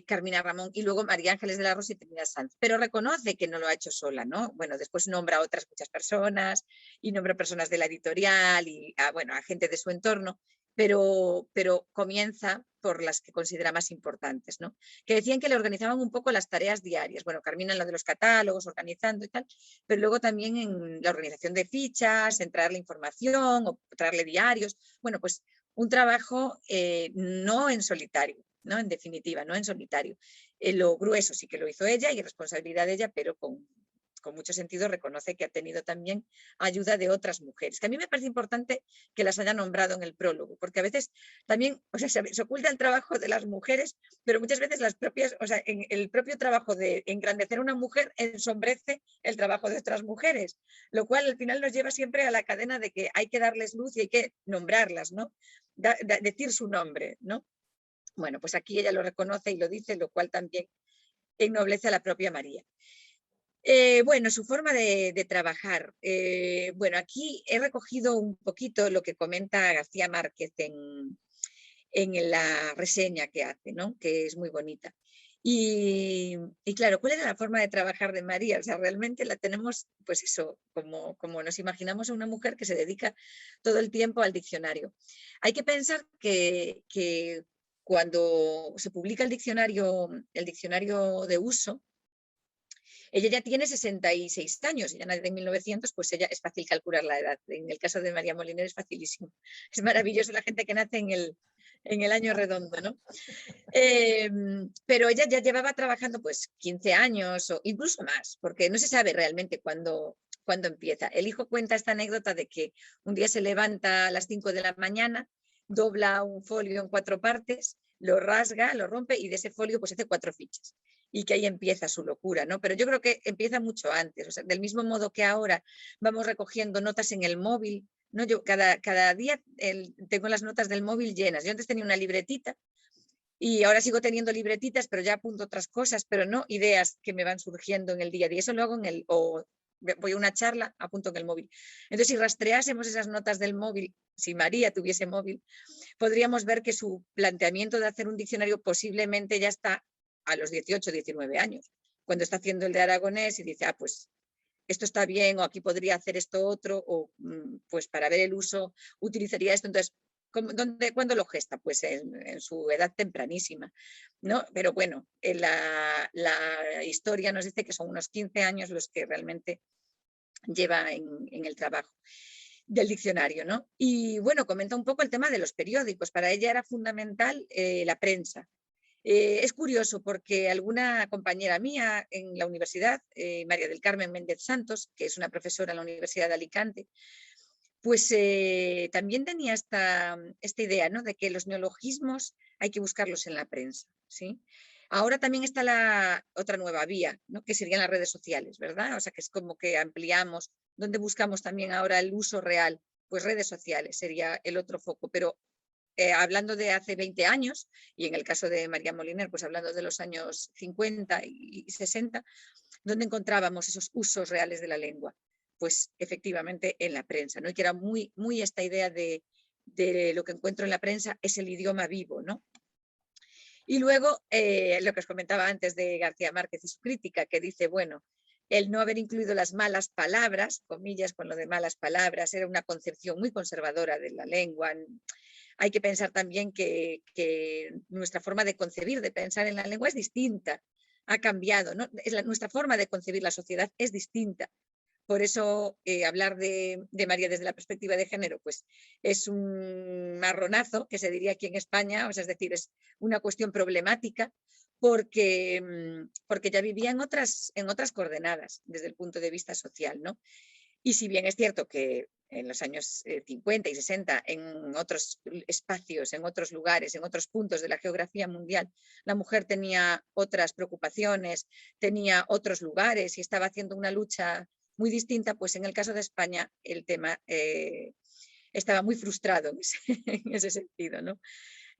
[SPEAKER 4] Carmina Ramón y luego María Ángeles de la Rosa y Trinidad Sanz, pero reconoce que no lo ha hecho sola, ¿no? Bueno, después nombra a otras muchas personas y nombra personas de la editorial y bueno, a gente de su entorno, pero comienza por las que considera más importantes, ¿no? Que decían que le organizaban un poco las tareas diarias. Bueno, Carmina en lo de los catálogos, organizando y tal, pero luego también en la organización de fichas, en traerle información o traerle diarios. Bueno, pues un trabajo no en solitario, ¿no? En definitiva, no en solitario. Lo grueso sí que lo hizo ella y responsabilidad de ella, pero con mucho sentido reconoce que ha tenido también ayuda de otras mujeres, que a mí me parece importante que las haya nombrado en el prólogo, porque a veces también, o sea, se oculta el trabajo de las mujeres, pero muchas veces las propias, o sea, en el propio trabajo de engrandecer a una mujer ensombrece el trabajo de otras mujeres, lo cual al final nos lleva siempre a la cadena de que hay que darles luz y hay que nombrarlas, ¿no? Decir su nombre, ¿no? Bueno, pues aquí ella lo reconoce y lo dice, lo cual también ennoblece a la propia María. Bueno, su forma de trabajar. Bueno, aquí he recogido un poquito lo que comenta García Márquez en la reseña que hace, ¿no? Que es muy bonita. Y claro, ¿cuál era la forma de trabajar de María? O sea, realmente la tenemos, pues eso, como nos imaginamos a una mujer que se dedica todo el tiempo al diccionario. Hay que pensar que cuando se publica el diccionario de uso, ella ya tiene 66 años, ella nace en 1900, pues ella es fácil calcular la edad. En el caso de María Moliner es facilísimo. Es maravilloso la gente que nace en el año redondo, ¿no? Pero ella ya llevaba trabajando pues 15 años o incluso más, porque no se sabe realmente cuándo empieza. El hijo cuenta esta anécdota de que un día se levanta a las 5 de la mañana, dobla un folio en 4 partes, lo rasga, lo rompe y de ese folio pues hace 4 fichas. Y que ahí empieza su locura, ¿no? Pero yo creo que empieza mucho antes, o sea, del mismo modo que ahora vamos recogiendo notas en el móvil, ¿no? Yo cada día tengo las notas del móvil llenas. Yo antes tenía una libretita y ahora sigo teniendo libretitas, pero ya apunto otras cosas, pero no ideas que me van surgiendo en el día a día. Eso lo hago o voy a una charla, apunto en el móvil. Entonces, si rastreásemos esas notas del móvil, si María tuviese móvil, podríamos ver que su planteamiento de hacer un diccionario posiblemente ya está a los 18, 19 años, cuando está haciendo el de aragonés y dice, pues esto está bien, o aquí podría hacer esto otro, o pues para ver el uso utilizaría esto. Entonces, ¿cuándo lo gesta? Pues en su edad tempranísima, ¿no? Pero bueno, la historia nos dice que son unos 15 años los que realmente lleva en el trabajo del diccionario, ¿no? Y bueno, comenta un poco el tema de los periódicos. Para ella era fundamental la prensa. Es curioso porque alguna compañera mía en la universidad, María del Carmen Méndez Santos, que es una profesora en la Universidad de Alicante, pues también tenía esta idea, ¿no? De que los neologismos hay que buscarlos en la prensa, ¿sí? Ahora también está la otra nueva vía, ¿no? Que serían las redes sociales, ¿verdad? O sea, que es como que ampliamos, ¿dónde buscamos también ahora el uso real? Pues redes sociales sería el otro foco, pero hablando de hace 20 años, y en el caso de María Moliner, pues hablando de los años 50 y 60, ¿dónde encontrábamos esos usos reales de la lengua? Pues efectivamente en la prensa, ¿no? Y que era muy esta idea de lo que encuentro en la prensa es el idioma vivo, ¿no? Y luego, lo que os comentaba antes de García Márquez y su crítica, que dice, bueno, el no haber incluido las malas palabras, comillas con lo de malas palabras, era una concepción muy conservadora de la lengua. Hay que pensar también que nuestra forma de concebir, de pensar en la lengua es distinta, ha cambiado, ¿no? Nuestra forma de concebir la sociedad es distinta. Por eso hablar de María desde la perspectiva de género, pues es un marronazo, que se diría aquí en España, o sea, es decir, es una cuestión problemática, porque ya vivía en otras coordenadas desde el punto de vista social, ¿no? Y si bien es cierto que en los años 50 y 60, en otros espacios, en otros lugares, en otros puntos de la geografía mundial, la mujer tenía otras preocupaciones, tenía otros lugares y estaba haciendo una lucha muy distinta, pues en el caso de España el tema estaba muy frustrado en ese sentido, ¿no?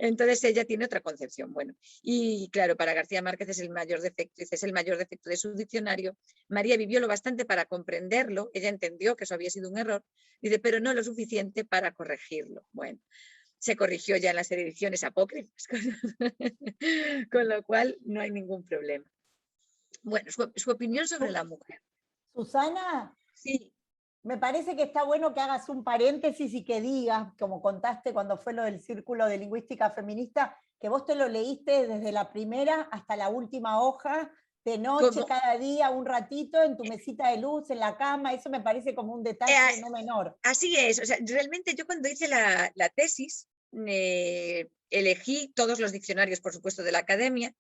[SPEAKER 4] Entonces ella tiene otra concepción. Bueno, y claro, para García Márquez es el mayor defecto, es el mayor defecto de su diccionario. María vivió lo bastante para comprenderlo, ella entendió que eso había sido un error, dice, pero no lo suficiente para corregirlo. Bueno, se corrigió ya en las ediciones apócrifas, con lo cual no hay ningún problema. Bueno, su opinión sobre la mujer.
[SPEAKER 1] Susana,
[SPEAKER 4] Sí.
[SPEAKER 1] me parece que está bueno que hagas un paréntesis y que digas, como contaste cuando fue lo del Círculo de Lingüística Feminista, que vos te lo leíste desde la primera hasta la última hoja, de noche, cada día, un ratito, en tu mesita de luz, en la cama. Eso me parece como un detalle no menor.
[SPEAKER 4] Así es, o sea, realmente yo cuando hice la tesis elegí todos los diccionarios, por supuesto, de la academia,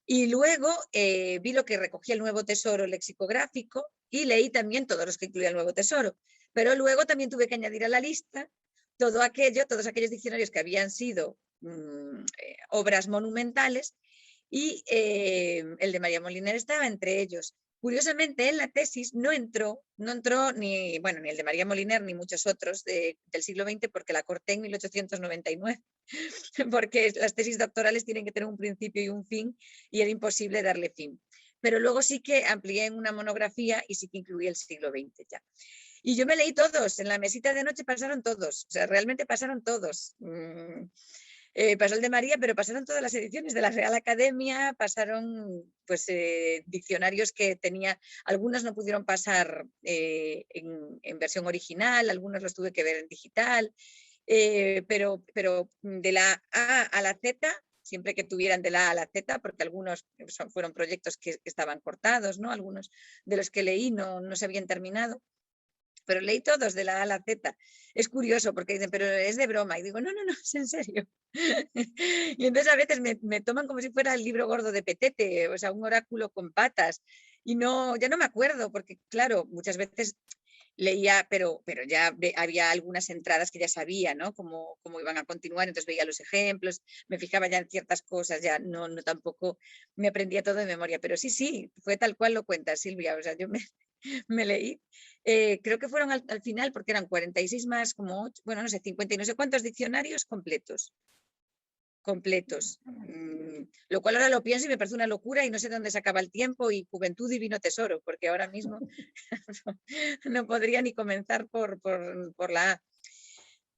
[SPEAKER 4] y luego vi lo que recogía el Nuevo Tesoro lexicográfico y leí también todos los que incluía el Nuevo Tesoro. Pero luego también tuve que añadir a la lista todos aquellos diccionarios que habían sido obras monumentales, y el de María Moliner estaba entre ellos. Curiosamente, en la tesis no entró ni el de María Moliner ni muchos otros del siglo XX, porque la corté en 1899, porque las tesis doctorales tienen que tener un principio y un fin, y era imposible darle fin. Pero luego sí que amplié en una monografía y sí que incluí el siglo XX ya. Y yo me leí todos, en la mesita de noche pasaron todos, o sea, realmente pasaron todos. Pasó el de María, pero pasaron todas las ediciones de la Real Academia, pasaron pues diccionarios que tenía, algunos no pudieron pasar en versión original, algunos los tuve que ver en digital, pero de la A a la Z, siempre que tuvieran de la A a la Z, porque algunos fueron proyectos que estaban cortados, ¿no? Algunos de los que leí no se habían terminado, pero leí todos de la A a la Z. Es curioso porque dicen, pero es de broma. Y digo, no, es en serio. Y entonces a veces me toman como si fuera el libro gordo de Petete, o sea, un oráculo con patas. Y ya no me acuerdo, porque claro, muchas veces leía, pero ya había algunas entradas que ya sabía, ¿no? Cómo iban a continuar, entonces veía los ejemplos, me fijaba ya en ciertas cosas, ya no tampoco me aprendía todo de memoria, pero sí, fue tal cual lo cuenta Silvia, o sea, yo me leí, creo que fueron al final, porque eran 46 más, como 8, bueno, no sé, 50 y no sé cuántos diccionarios completos. Lo cual ahora lo pienso y me parece una locura y no sé dónde se acaba el tiempo, y juventud divino tesoro, porque ahora mismo no podría ni comenzar por la A.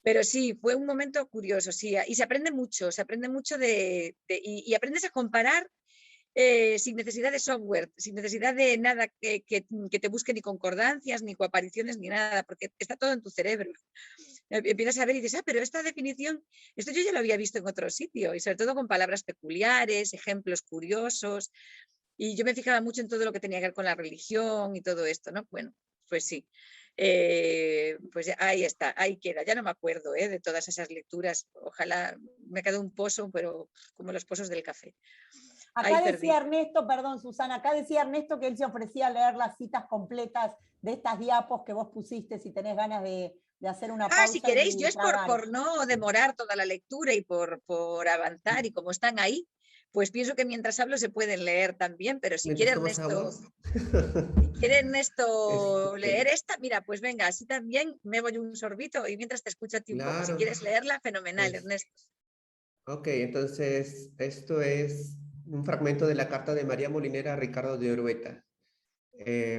[SPEAKER 4] Pero sí, fue un momento curioso, sí, y se aprende mucho y aprendes a comparar sin necesidad de software, sin necesidad de nada que te busque ni concordancias, ni coapariciones, ni nada, porque está todo en tu cerebro. Empiezas a ver y dices, pero esta definición, esto yo ya lo había visto en otro sitio, y sobre todo con palabras peculiares, ejemplos curiosos, y yo me fijaba mucho en todo lo que tenía que ver con la religión y todo esto, ¿no? Bueno, pues sí. Pues ahí está, ahí queda, ya no me acuerdo de todas esas lecturas, ojalá me quedó un pozo, pero como los pozos del café.
[SPEAKER 1] Acá decía Ernesto, perdón Susana, acá decía Ernesto que él se ofrecía a leer las citas completas de estas diapos que vos pusiste, si tenés ganas de hacer una pausa.
[SPEAKER 4] Si queréis, yo es por no demorar toda la lectura y por avanzar, y como están ahí, pues pienso que mientras hablo se pueden leer también, pero si quiere Ernesto leer esta, mira, pues venga, así también me voy un sorbito y mientras te escucho a ti un poco. Si quieres leerla, fenomenal, Ernesto.
[SPEAKER 2] Ok, entonces esto es un fragmento de la carta de María Molinera a Ricardo de Orueta.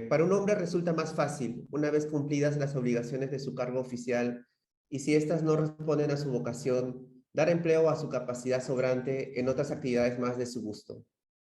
[SPEAKER 2] Para un hombre resulta más fácil, una vez cumplidas las obligaciones de su cargo oficial, y si éstas no responden a su vocación, dar empleo a su capacidad sobrante en otras actividades más de su gusto.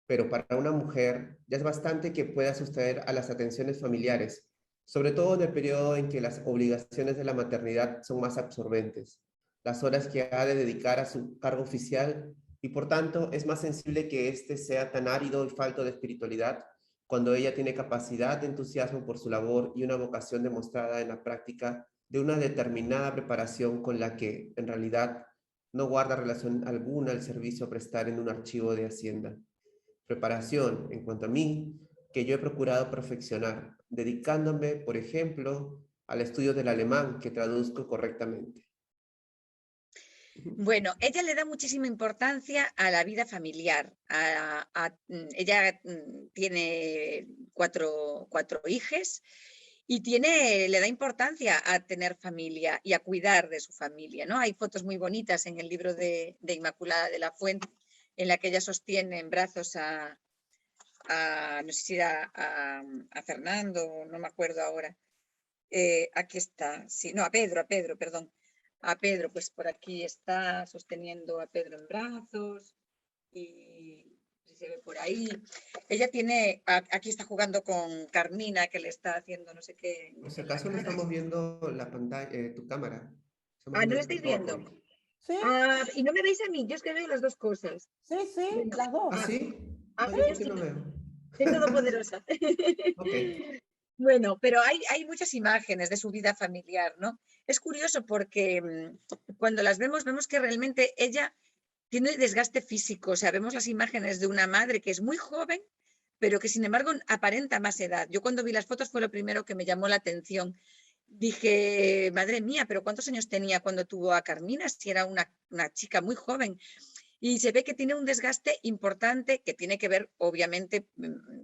[SPEAKER 2] Pero para una mujer ya es bastante que pueda sustraer a las atenciones familiares, sobre todo en el periodo en que las obligaciones de la maternidad son más absorbentes, las horas que ha de dedicar a su cargo oficial, y por tanto es más sensible que éste sea tan árido y falto de espiritualidad cuando ella tiene capacidad de entusiasmo por su labor y una vocación demostrada en la práctica de una determinada preparación con la que, en realidad, no guarda relación alguna el servicio a prestar en un archivo de Hacienda. Preparación, en cuanto a mí, que yo he procurado perfeccionar, dedicándome, por ejemplo, al estudio del alemán que traduzco correctamente.
[SPEAKER 4] Bueno, ella le da muchísima importancia a la vida familiar. Ella tiene cuatro hijos y le da importancia a tener familia y a cuidar de su familia, ¿no? Hay fotos muy bonitas en el libro de Inmaculada de la Fuente, en la que ella sostiene en brazos no sé si era a Fernando, no me acuerdo ahora. Aquí está, sí, no, a Pedro, perdón. A Pedro, pues por aquí está sosteniendo a Pedro en brazos y se ve por ahí. Ella tiene, aquí está jugando con Carmina, que le está haciendo no sé qué.
[SPEAKER 2] Por si acaso no estamos viendo la pantalla, tu cámara. Estamos
[SPEAKER 4] ¿No
[SPEAKER 2] viendo
[SPEAKER 4] la
[SPEAKER 2] tu
[SPEAKER 4] estáis viendo?
[SPEAKER 2] PowerPoint.
[SPEAKER 1] Sí,
[SPEAKER 4] Y no me veis a mí, yo es que veo las dos cosas.
[SPEAKER 1] sí, sí,
[SPEAKER 4] Bueno,
[SPEAKER 1] las dos.
[SPEAKER 2] ¿Ah, sí?
[SPEAKER 4] ah,
[SPEAKER 2] No, yo por
[SPEAKER 4] sí,
[SPEAKER 2] qué no veo.
[SPEAKER 4] soy todopoderosa.
[SPEAKER 2] Ok.
[SPEAKER 4] Bueno, pero hay muchas imágenes de su vida familiar, ¿no? Es curioso porque cuando las vemos que realmente ella tiene desgaste físico. O sea, vemos las imágenes de una madre que es muy joven, pero que sin embargo aparenta más edad. Yo cuando vi las fotos fue lo primero que me llamó la atención. Dije, madre mía, pero ¿cuántos años tenía cuando tuvo a Carmina? Si era una chica muy joven. Y se ve que tiene un desgaste importante que tiene que ver, obviamente,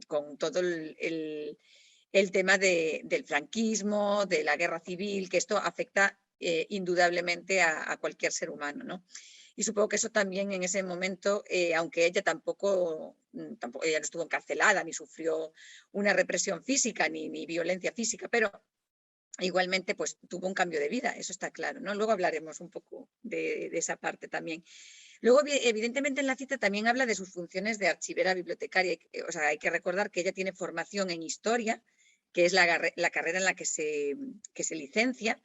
[SPEAKER 4] con todo el tema del franquismo, de la guerra civil, que esto afecta indudablemente a cualquier ser humano, ¿no? Y supongo que eso también en ese momento, aunque ella tampoco ella no estuvo encarcelada, ni sufrió una represión física, ni violencia física, pero igualmente pues tuvo un cambio de vida, eso está claro, ¿no? Luego hablaremos un poco de esa parte también. Luego, evidentemente, en la cita también habla de sus funciones de archivera bibliotecaria. O sea, hay que recordar que ella tiene formación en historia, que es la carrera en la que se licencia,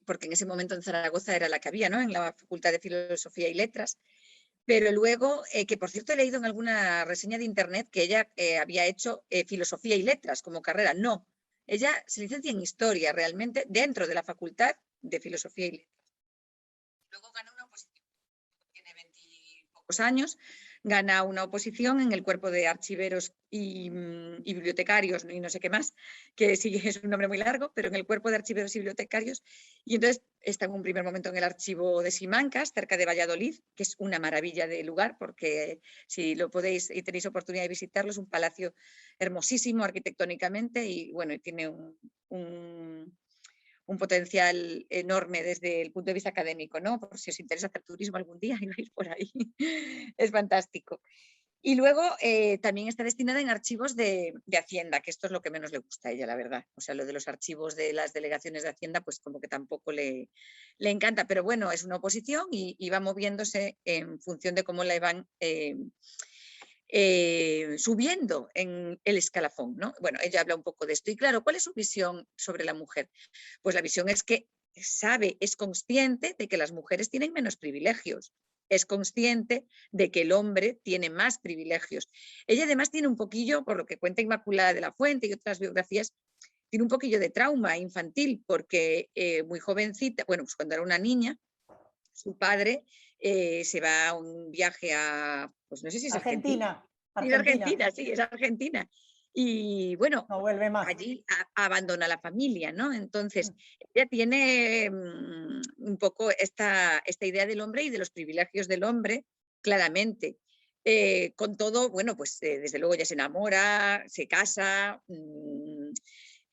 [SPEAKER 4] porque en ese momento en Zaragoza era la que había, ¿no? En la Facultad de Filosofía y Letras. Pero luego, que por cierto he leído en alguna reseña de internet que ella había hecho Filosofía y Letras como carrera. No, ella se licencia en historia realmente dentro de la Facultad de Filosofía y Letras. Luego gana una oposición, tiene 20 y pocos años, gana una oposición en el cuerpo de archiveros y bibliotecarios y no sé qué más, que sí es un nombre muy largo, pero en el cuerpo de archiveros y bibliotecarios. Y entonces está en un primer momento en el archivo de Simancas, cerca de Valladolid, que es una maravilla de lugar, porque si lo podéis y tenéis oportunidad de visitarlo, es un palacio hermosísimo arquitectónicamente y bueno, tiene un potencial enorme desde el punto de vista académico, ¿no? Por si os interesa hacer turismo algún día y vais por ahí. Es fantástico. Y luego también está destinada en archivos de Hacienda, que esto es lo que menos le gusta a ella, la verdad. O sea, lo de los archivos de las delegaciones de Hacienda, pues como que tampoco le encanta. Pero bueno, es una oposición y va moviéndose en función de cómo la van subiendo en el escalafón, ¿no? Bueno, ella habla un poco de esto. Y claro, ¿cuál es su visión sobre la mujer? Pues la visión es que es consciente de que las mujeres tienen menos privilegios, es consciente de que el hombre tiene más privilegios. Ella además tiene un poquillo, por lo que cuenta Inmaculada de la Fuente y otras biografías, tiene un poquillo de trauma infantil, porque muy jovencita, bueno, pues cuando era una niña, su padre se va a un viaje a, pues no sé si es Argentina.
[SPEAKER 1] Argentina.
[SPEAKER 4] Sí, es Argentina. Y bueno,
[SPEAKER 1] no vuelve más.
[SPEAKER 4] allí abandona la familia, ¿no? Entonces, ella tiene un poco esta idea del hombre y de los privilegios del hombre, claramente. Con todo, bueno, pues desde luego ella se enamora, se casa,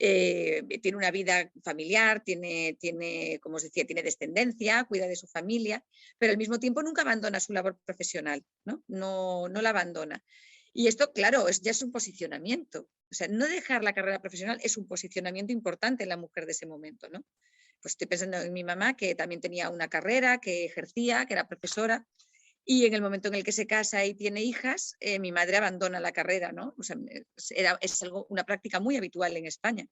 [SPEAKER 4] tiene una vida familiar, tiene, como os decía, tiene descendencia, cuida de su familia, pero al mismo tiempo nunca abandona su labor profesional, ¿no? No la abandona. Y esto, claro, ya es un posicionamiento. O sea, no dejar la carrera profesional es un posicionamiento importante en la mujer de ese momento, ¿no? Pues estoy pensando en mi mamá, que también tenía una carrera, que ejercía, que era profesora, y en el momento en el que se casa y tiene hijas, mi madre abandona la carrera, ¿no? O sea, es una práctica muy habitual en España.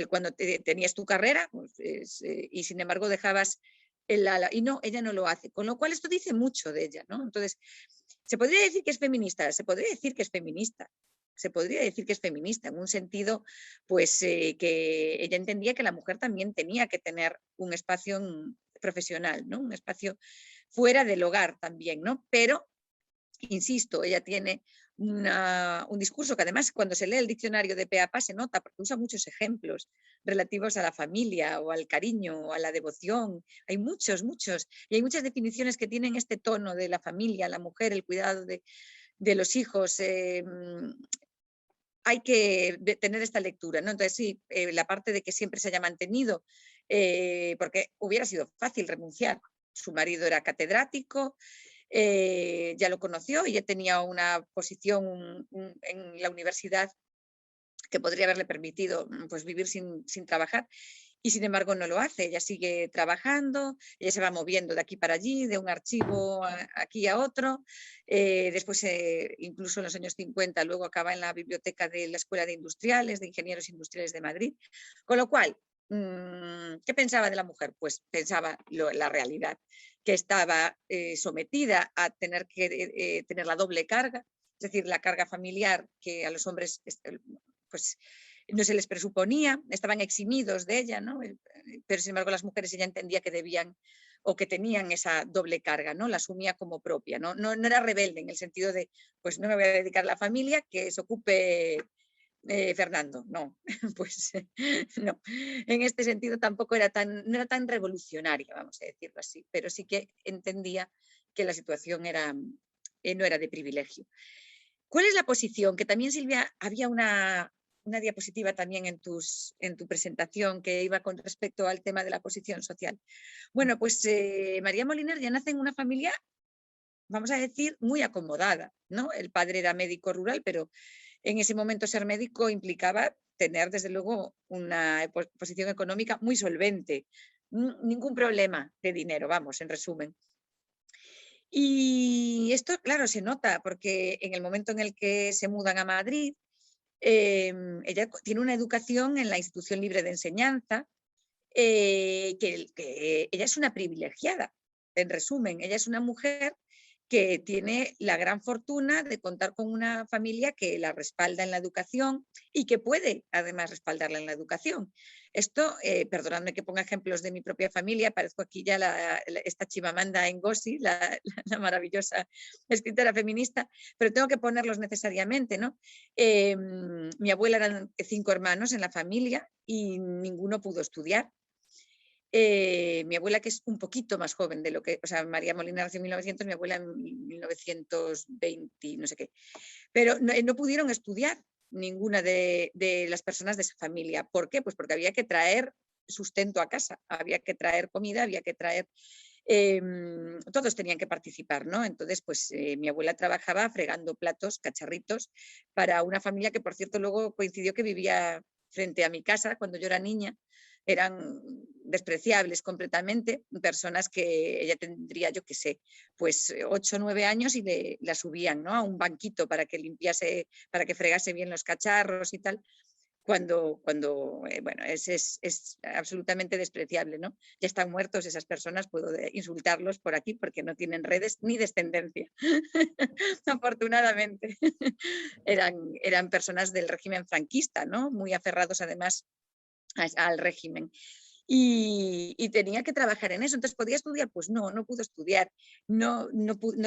[SPEAKER 4] Cuando tenías tu carrera, pues, y sin embargo dejabas y no, ella no lo hace. Con lo cual esto dice mucho de ella, ¿no? Entonces, ¿se podría decir que es feminista? Se podría decir que es feminista. Se podría decir que es feminista, en un sentido, pues, que ella entendía que la mujer también tenía que tener un espacio profesional, ¿no? Un espacio fuera del hogar también, ¿no? Pero, insisto, ella tiene un discurso que además cuando se lee el diccionario de pe a pa se nota, porque usa muchos ejemplos relativos a la familia o al cariño o a la devoción. Hay muchos, y hay muchas definiciones que tienen este tono de la familia, la mujer, el cuidado de los hijos. Hay que tener esta lectura, ¿no? Entonces sí, la parte de que siempre se haya mantenido, porque hubiera sido fácil renunciar. Su marido era catedrático, ya lo conoció y ya tenía una posición en la universidad que podría haberle permitido, pues, vivir sin trabajar. Y sin embargo no lo hace, ella sigue trabajando, ella se va moviendo de aquí para allí, de un archivo aquí a otro, después incluso en los años 50 luego acaba en la biblioteca de la Escuela de Industriales, de Ingenieros Industriales de Madrid, con lo cual, ¿qué pensaba de la mujer? Pues pensaba la realidad, que estaba sometida a tener que tener la doble carga, es decir, la carga familiar que a los hombres pues no se les presuponía, estaban eximidos de ella, ¿no? Pero sin embargo las mujeres ella entendía que debían o que tenían esa doble carga, ¿no? La asumía como propia, ¿no? No era rebelde en el sentido de, pues no me voy a dedicar a la familia, que se ocupe Fernando, no, pues no. En este sentido tampoco no era tan revolucionaria, vamos a decirlo así, pero sí que entendía que la situación no era de privilegio. ¿Cuál es la posición? Que también, Silvia, había una diapositiva también en tu presentación que iba con respecto al tema de la posición social. Bueno, pues María Moliner ya nace en una familia, vamos a decir, muy acomodada, ¿no? El padre era médico rural, pero en ese momento ser médico implicaba tener, desde luego, una posición económica muy solvente. Ningún problema de dinero, vamos, en resumen. Y esto, claro, se nota porque en el momento en el que se mudan a Madrid, ella tiene una educación en la Institución Libre de Enseñanza, que ella es una privilegiada, en resumen, ella es una mujer que tiene la gran fortuna de contar con una familia que la respalda en la educación y que puede además respaldarla en la educación. Esto, perdonadme que ponga ejemplos de mi propia familia, parezco aquí ya esta Chimamanda Ngozi, la maravillosa escritora feminista, pero tengo que ponerlos necesariamente, ¿no? Mi abuela eran 5 hermanos en la familia y ninguno pudo estudiar. Mi abuela, que es un poquito más joven de lo que, o sea, María Molina nació en 1900, mi abuela en 1920, no sé qué, pero no pudieron estudiar ninguna de las personas de esa familia. ¿Por qué? Pues porque había que traer sustento a casa, había que traer comida, había que traer... todos tenían que participar, ¿no? Entonces, pues mi abuela trabajaba fregando platos, cacharritos, para una familia que, por cierto, luego coincidió que vivía frente a mi casa cuando yo era niña. Eran despreciables completamente, personas que ella tendría, yo qué sé, pues 8 o 9 años y la subían, ¿no? A un banquito para que limpiase, para que fregase bien los cacharros y tal, cuando bueno, es absolutamente despreciable, ¿no? Ya están muertos esas personas, puedo insultarlos por aquí porque no tienen redes ni descendencia, afortunadamente. Eran personas del régimen franquista, ¿no? Muy aferrados además al régimen. Y tenía que trabajar en eso. Entonces, ¿podía estudiar? Pues no pudo estudiar. No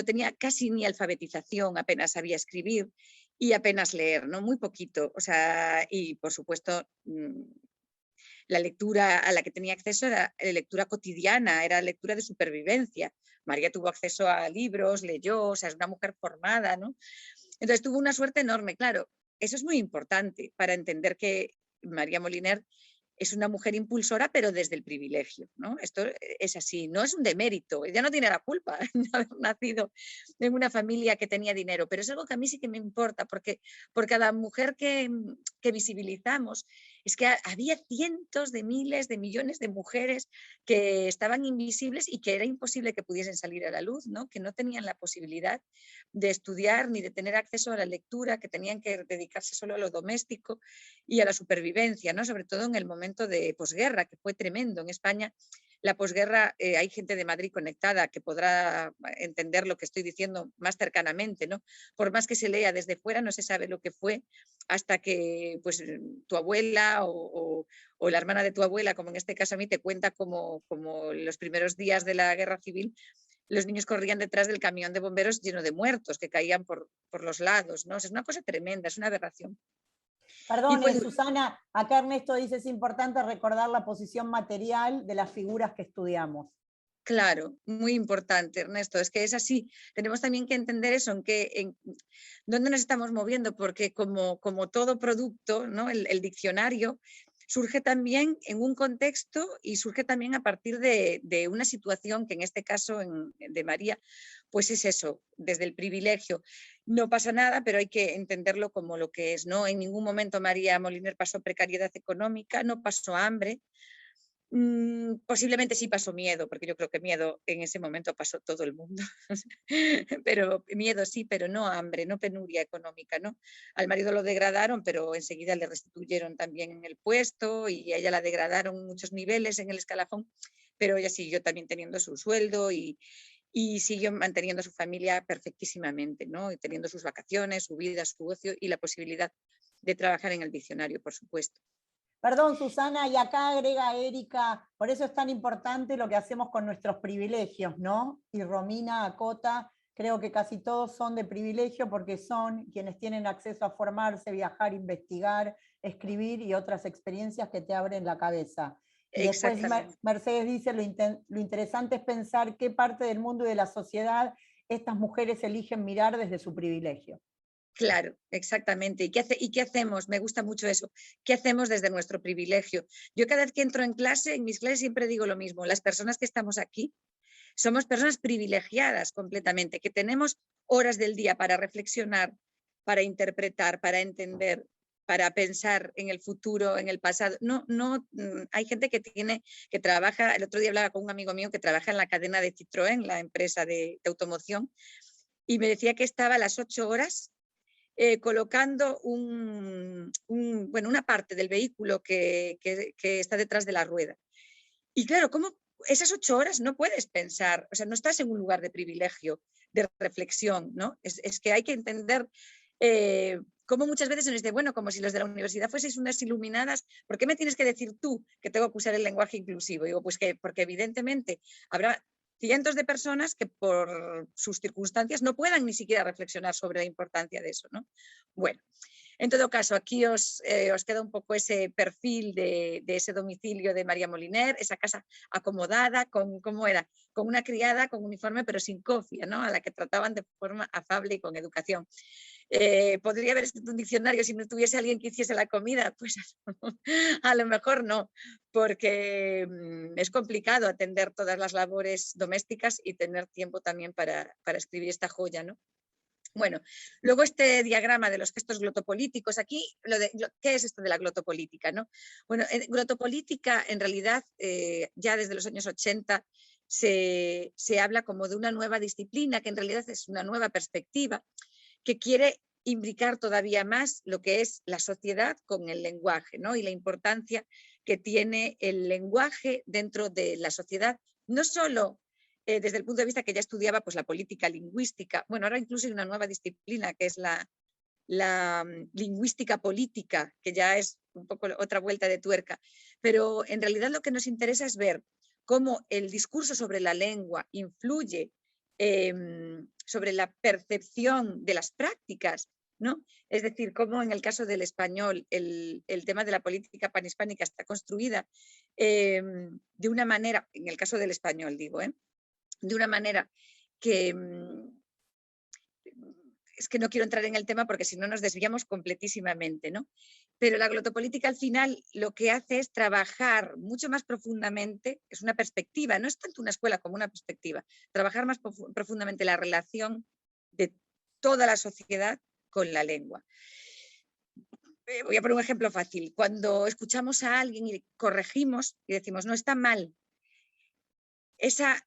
[SPEAKER 4] tenía casi ni alfabetización, apenas sabía escribir y apenas leer, ¿no? Muy poquito. O sea, y por supuesto, la lectura a la que tenía acceso era lectura cotidiana, era lectura de supervivencia. María tuvo acceso a libros, leyó, o sea, es una mujer formada, ¿no? Entonces tuvo una suerte enorme, claro. Eso es muy importante para entender que María Moliner es una mujer impulsora, pero desde el privilegio, ¿no? Esto es así, no es un demérito, ella no tiene la culpa de haber nacido en una familia que tenía dinero, pero es algo que a mí sí que me importa, porque por cada mujer que visibilizamos, es que había cientos de miles de millones de mujeres que estaban invisibles y que era imposible que pudiesen salir a la luz, ¿no? Que no tenían la posibilidad de estudiar ni de tener acceso a la lectura, que tenían que dedicarse solo a lo doméstico y a la supervivencia, ¿no? Sobre todo en el momento de posguerra, que fue tremendo. En España, la posguerra, hay gente de Madrid conectada que podrá entender lo que estoy diciendo más cercanamente, ¿no? Por más que se lea desde fuera, no se sabe lo que fue hasta que pues, tu abuela o la hermana de tu abuela, como en este caso a mí, te cuenta como los primeros días de la guerra civil, los niños corrían detrás del camión de bomberos lleno de muertos que caían por los lados, ¿no? O sea, es una cosa tremenda, es una aberración.
[SPEAKER 1] Perdón,
[SPEAKER 4] pues,
[SPEAKER 1] Susana, acá Ernesto dice es importante recordar la posición material de las figuras que estudiamos.
[SPEAKER 4] Claro, muy importante, Ernesto. Es que es así. Tenemos también que entender eso, en dónde nos estamos moviendo, porque como todo producto, ¿no? El diccionario surge también en un contexto y surge también a partir de una situación que en este caso de María, pues es eso, desde el privilegio. No pasa nada, pero hay que entenderlo como lo que es, ¿no? En ningún momento María Moliner pasó precariedad económica, no pasó hambre. Posiblemente sí pasó miedo, porque yo creo que miedo en ese momento pasó todo el mundo. Pero miedo sí, pero no hambre, no penuria económica, ¿no? Al marido lo degradaron, pero enseguida le restituyeron también en el puesto y a ella la degradaron muchos niveles en el escalafón, pero ella siguió también teniendo su sueldo y siguió manteniendo a su familia perfectísimamente, ¿no? Y teniendo sus vacaciones, su vida, su ocio y la posibilidad de trabajar en el diccionario, por supuesto.
[SPEAKER 1] Perdón, Susana, y acá agrega Erika, por eso es tan importante lo que hacemos con nuestros privilegios, ¿no? Y Romina acota, creo que casi todos son de privilegio porque son quienes tienen acceso a formarse, viajar, investigar, escribir y otras experiencias que te abren la cabeza. Y después Mercedes dice, lo interesante es pensar qué parte del mundo y de la sociedad estas mujeres eligen mirar desde su privilegio.
[SPEAKER 4] Claro, exactamente. ¿Y qué hacemos? Me gusta mucho eso. ¿Qué hacemos desde nuestro privilegio? Yo cada vez que entro en clase, en mis clases siempre digo lo mismo. Las personas que estamos aquí somos personas privilegiadas completamente, que tenemos horas del día para reflexionar, para interpretar, para entender, para pensar en el futuro, en el pasado. No, hay gente que trabaja, el otro día hablaba con un amigo mío que trabaja en la cadena de Citroën, la empresa de automoción, y me decía que estaba a las 8 horas colocando una parte del vehículo que está detrás de la rueda. Y claro, ¿cómo esas 8 horas no puedes pensar? O sea, no estás en un lugar de privilegio, de reflexión, ¿no? Es que hay que entender cómo muchas veces se nos dice, bueno, como si los de la universidad fueseis unas iluminadas, ¿por qué me tienes que decir tú que tengo que usar el lenguaje inclusivo? Digo, pues porque evidentemente habrá cientos de personas que por sus circunstancias no puedan ni siquiera reflexionar sobre la importancia de eso, ¿no? Bueno, en todo caso, aquí os queda un poco ese perfil de ese domicilio de María Moliner, esa casa acomodada, ¿cómo era? Con una criada con uniforme pero sin cofia, ¿no? A la que trataban de forma afable y con educación. ¿Podría haber escrito un diccionario si no tuviese alguien que hiciese la comida? Pues a lo mejor no, porque es complicado atender todas las labores domésticas y tener tiempo también para escribir esta joya, ¿no? Bueno, luego este diagrama de los gestos glotopolíticos, aquí, ¿qué es esto de la glotopolítica? ¿No? Bueno, glotopolítica en realidad ya desde los años 80 se habla como de una nueva disciplina, que en realidad es una nueva perspectiva, que quiere imbricar todavía más lo que es la sociedad con el lenguaje, ¿no? Y la importancia que tiene el lenguaje dentro de la sociedad, no solo desde el punto de vista que ya estudiaba pues, la política lingüística. Bueno, ahora incluso hay una nueva disciplina que es la lingüística política, que ya es un poco otra vuelta de tuerca. Pero en realidad lo que nos interesa es ver cómo el discurso sobre la lengua influye sobre la percepción de las prácticas, ¿no? Es decir, cómo en el caso del español el tema de la política panhispánica está construida de una manera, en el caso del español digo, de una manera que es que no quiero entrar en el tema porque si no nos desviamos completísimamente, ¿no? Pero la glotopolítica al final lo que hace es trabajar mucho más profundamente, es una perspectiva, no es tanto una escuela como una perspectiva, trabajar más profundamente la relación de toda la sociedad con la lengua. Voy a poner un ejemplo fácil. Cuando escuchamos a alguien y corregimos y decimos, no, está mal, esa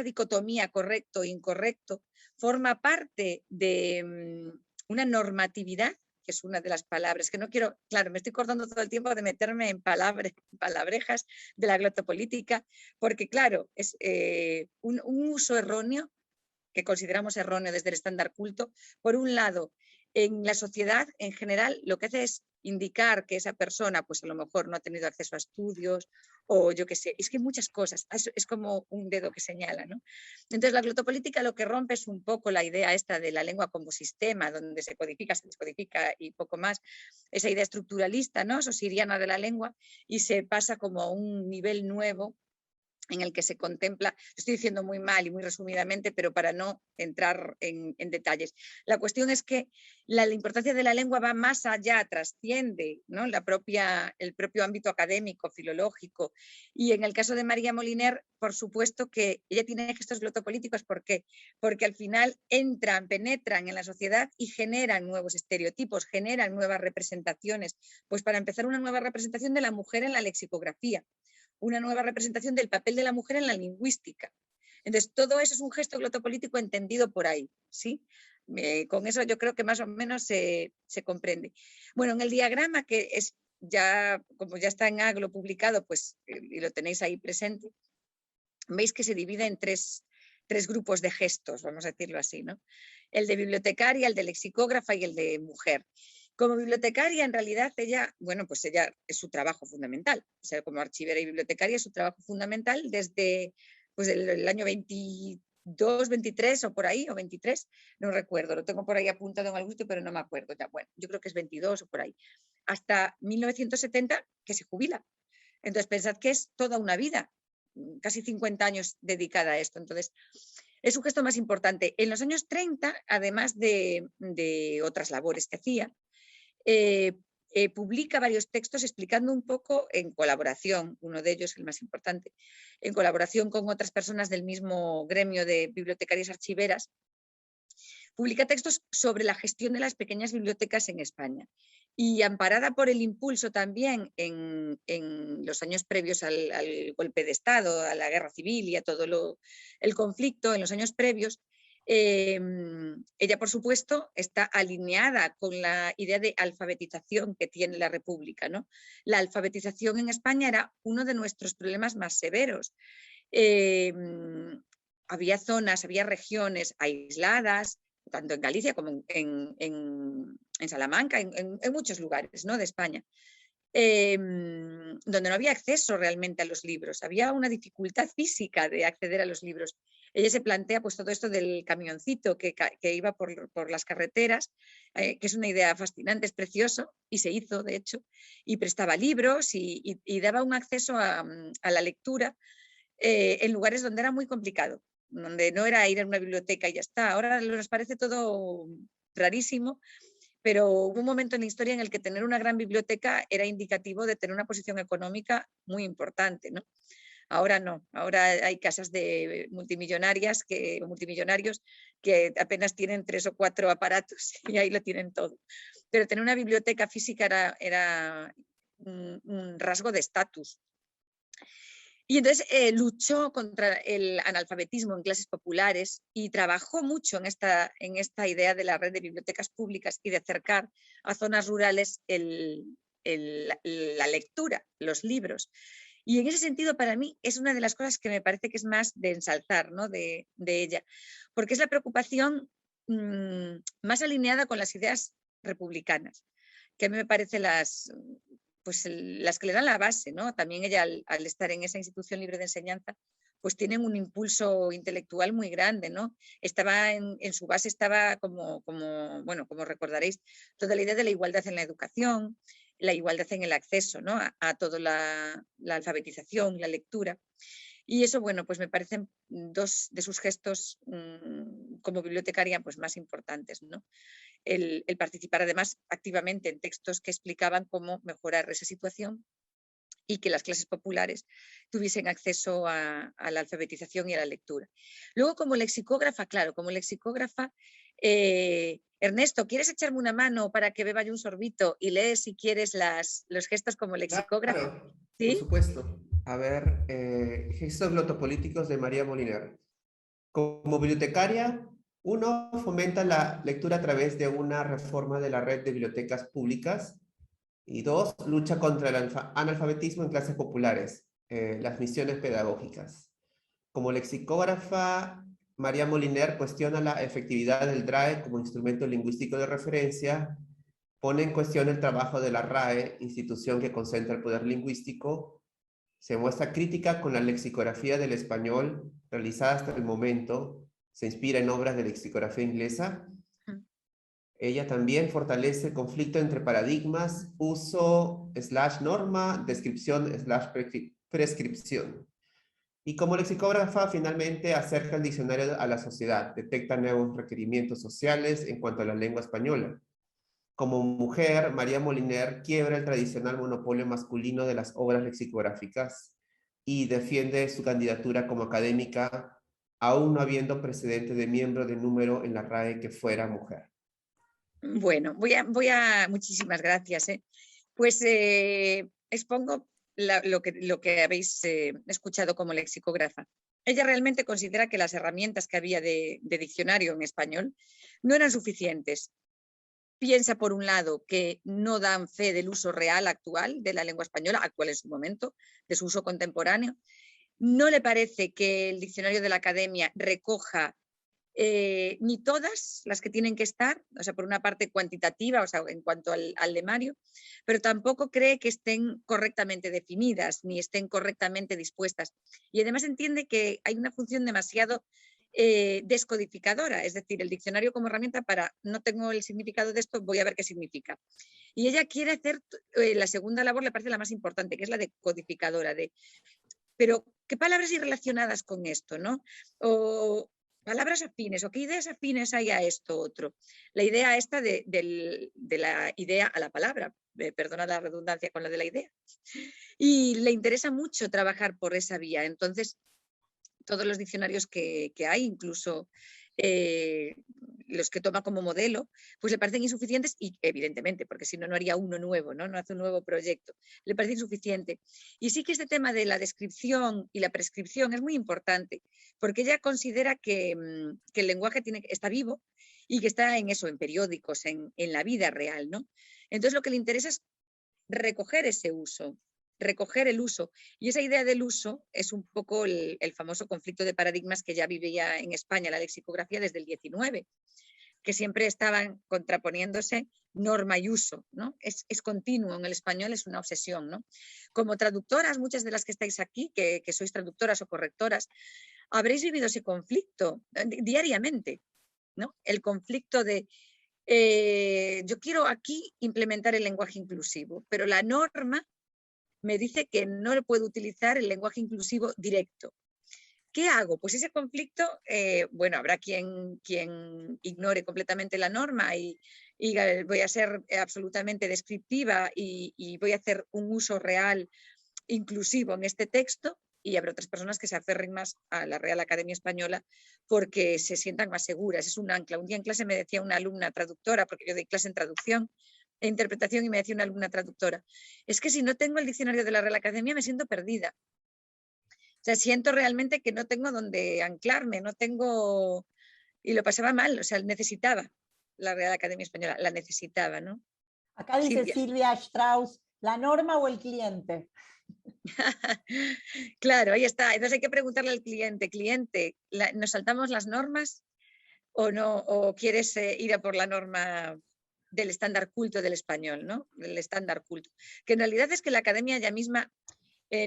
[SPEAKER 4] dicotomía correcto e incorrecto forma parte de una normatividad, que es una de las palabras, que no quiero, claro, me estoy cortando todo el tiempo de meterme en palabrejas de la glotopolítica, porque claro, es un uso erróneo, que consideramos erróneo desde el estándar culto. Por un lado, en la sociedad en general lo que hace es indicar que esa persona pues a lo mejor no ha tenido acceso a estudios o yo qué sé, es que muchas cosas, es como un dedo que señala, ¿no? Entonces la glotopolítica lo que rompe es un poco la idea esta de la lengua como sistema, donde se codifica, se descodifica y poco más, esa idea estructuralista, ¿no? Sosiriana de la lengua, y se pasa como a un nivel nuevo en el que se contempla, estoy diciendo muy mal y muy resumidamente, pero para no entrar en detalles. La cuestión es que la importancia de la lengua va más allá, trasciende, ¿no? el propio ámbito académico, filológico. Y en el caso de María Moliner, por supuesto que ella tiene gestos glotopolíticos. ¿Por qué? Porque al final penetran en la sociedad y generan nuevos estereotipos, generan nuevas representaciones. Pues para empezar, una nueva representación de la mujer en la lexicografía, una nueva representación del papel de la mujer en la lingüística. Entonces, todo eso es un gesto glotopolítico entendido por ahí, ¿sí? Con eso yo creo que más o menos se comprende. Bueno, en el diagrama, que es ya, como ya está en Aglo publicado, pues, y lo tenéis ahí presente, veis que se divide en tres grupos de gestos, vamos a decirlo así, ¿no? El de bibliotecaria, el de lexicógrafa y el de mujer. Como bibliotecaria, en realidad, ella es su trabajo fundamental. O sea, como archivera y bibliotecaria es su trabajo fundamental desde pues, el año 22, 23 o por ahí, o 23, no recuerdo, lo tengo por ahí apuntado en algún sitio, pero no me acuerdo. Ya, bueno, yo creo que es 22 o por ahí. Hasta 1970, que se jubila. Entonces, pensad que es toda una vida, casi 50 años dedicada a esto. Entonces, es un gesto más importante. En los años 30, además de otras labores que hacía, publica varios textos explicando un poco en colaboración, uno de ellos, el más importante, en colaboración con otras personas del mismo gremio de bibliotecarias archiveras, publica textos sobre la gestión de las pequeñas bibliotecas en España. Y amparada por el impulso también en los años previos al golpe de Estado, a la guerra civil y a todo el conflicto, en los años previos, ella, por supuesto, está alineada con la idea de alfabetización que tiene la República, ¿no? La alfabetización en España era uno de nuestros problemas más severos. Había zonas, había regiones aisladas, tanto en Galicia como en Salamanca, en muchos lugares, ¿no? de España, donde no había acceso realmente a los libros, había una dificultad física de acceder a los libros. Ella se plantea pues, todo esto del camioncito que iba por las carreteras, que es una idea fascinante, es precioso, y se hizo, de hecho, y prestaba libros y daba un acceso a la lectura en lugares donde era muy complicado, donde no era ir a una biblioteca y ya está. Ahora nos parece todo rarísimo, pero hubo un momento en la historia en el que tener una gran biblioteca era indicativo de tener una posición económica muy importante, ¿no? Ahora no, ahora hay casas de multimillonarios que apenas tienen 3 o 4 aparatos y ahí lo tienen todo. Pero tener una biblioteca física era un rasgo de estatus. Y entonces luchó contra el analfabetismo en clases populares y trabajó mucho en esta idea de la red de bibliotecas públicas y de acercar a zonas rurales la lectura, los libros. Y en ese sentido, para mí, es una de las cosas que me parece que es más de ensalzar, ¿no? de ella, porque es la preocupación más alineada con las ideas republicanas, que a mí me parece las que le dan la base, ¿no? También ella, al estar en esa institución libre de enseñanza, pues tienen un impulso intelectual muy grande, ¿no? En su base estaba como recordaréis, toda la idea de la igualdad en la educación, la igualdad en el acceso, ¿no? a toda la alfabetización, la lectura. Y eso, bueno, pues me parecen dos de sus gestos como bibliotecaria pues más importantes, ¿no? El participar además activamente en textos que explicaban cómo mejorar esa situación y que las clases populares tuviesen acceso a la alfabetización y a la lectura. Luego, como lexicógrafa, claro, como lexicógrafa, Ernesto, ¿quieres echarme una mano para que beba yo un sorbito y lees si quieres los gestos como lexicógrafa?
[SPEAKER 2] Claro, por
[SPEAKER 4] ¿Sí?
[SPEAKER 2] supuesto. A ver, gestos glotopolíticos de María Moliner. Como bibliotecaria, uno fomenta la lectura a través de una reforma de la red de bibliotecas públicas y dos, lucha contra el analfabetismo en clases populares, las misiones pedagógicas. Como lexicógrafa, María Moliner cuestiona la efectividad del DRAE como instrumento lingüístico de referencia, pone en cuestión el trabajo de la RAE, institución que concentra el poder lingüístico, se muestra crítica con la lexicografía del español realizada hasta el momento, se inspira en obras de lexicografía inglesa. Ella también fortalece el conflicto entre paradigmas, uso / norma, descripción / prescripción. Y como lexicógrafa, finalmente acerca el diccionario a la sociedad, detecta nuevos requerimientos sociales en cuanto a la lengua española. Como mujer, María Moliner quiebra el tradicional monopolio masculino de las obras lexicográficas y defiende su candidatura como académica, aún no habiendo precedente de miembro de número en la RAE que fuera mujer.
[SPEAKER 4] Bueno, muchísimas gracias. Pues expongo lo que habéis escuchado como lexicógrafa. Ella realmente considera que las herramientas que había de diccionario en español no eran suficientes. Piensa, por un lado, que no dan fe del uso real actual de la lengua española, actual en su momento, de su uso contemporáneo. No le parece que el diccionario de la Academia recoja ni todas las que tienen que estar, o sea, por una parte cuantitativa, o sea, en cuanto al lemario, pero tampoco cree que estén correctamente definidas ni estén correctamente dispuestas. Y además entiende que hay una función demasiado descodificadora, es decir, el diccionario como herramienta para, no tengo el significado de esto, voy a ver qué significa. Y ella quiere hacer, la segunda labor le parece la más importante, que es la de codificadora, pero ¿qué palabras hay relacionadas con esto, no? O palabras afines, o qué ideas afines hay a esto otro. La idea esta de la idea a la palabra, perdona la redundancia con la de la idea. Y le interesa mucho trabajar por esa vía. Entonces, todos los diccionarios que hay, incluso los que toma como modelo, pues le parecen insuficientes y evidentemente, porque si no, no haría uno nuevo, no hace un nuevo proyecto, le parece insuficiente. Y sí que este tema de la descripción y la prescripción es muy importante, porque ella considera que el lenguaje está vivo y que está en eso, en periódicos, en la vida real, ¿no? Entonces lo que le interesa es recoger ese uso, recoger el uso. Y esa idea del uso es un poco el famoso conflicto de paradigmas que ya vivía en España la lexicografía desde el 19, que siempre estaban contraponiéndose norma y uso, ¿no? Es continuo, en el español es una obsesión, ¿no? Como traductoras, muchas de las que estáis aquí, que sois traductoras o correctoras, habréis vivido ese conflicto diariamente, ¿no? El conflicto de yo quiero aquí implementar el lenguaje inclusivo, pero la norma me dice que no puedo utilizar el lenguaje inclusivo directo. ¿Qué hago? Pues ese conflicto, bueno, habrá quien ignore completamente la norma y voy a ser absolutamente descriptiva y voy a hacer un uso real inclusivo en este texto, y habrá otras personas que se aferren más a la Real Academia Española porque se sientan más seguras. Es un ancla. Un día en clase me decía una alumna traductora, porque yo doy clase en traducción e interpretación, y me decía una alumna traductora, es que si no tengo el diccionario de la Real Academia me siento perdida. O sea, siento realmente que no tengo donde anclarme, no tengo... Y lo pasaba mal, o sea, necesitaba la Real Academia Española, la necesitaba, ¿no?
[SPEAKER 1] Acá dice Silvia Strauss, ¿la norma o el cliente?
[SPEAKER 4] Claro, ahí está. Entonces hay que preguntarle al cliente, ¿nos saltamos las normas o no? ¿O quieres ir a por la norma del estándar culto del español, ¿no? Del estándar culto. Que en realidad es que la academia ya misma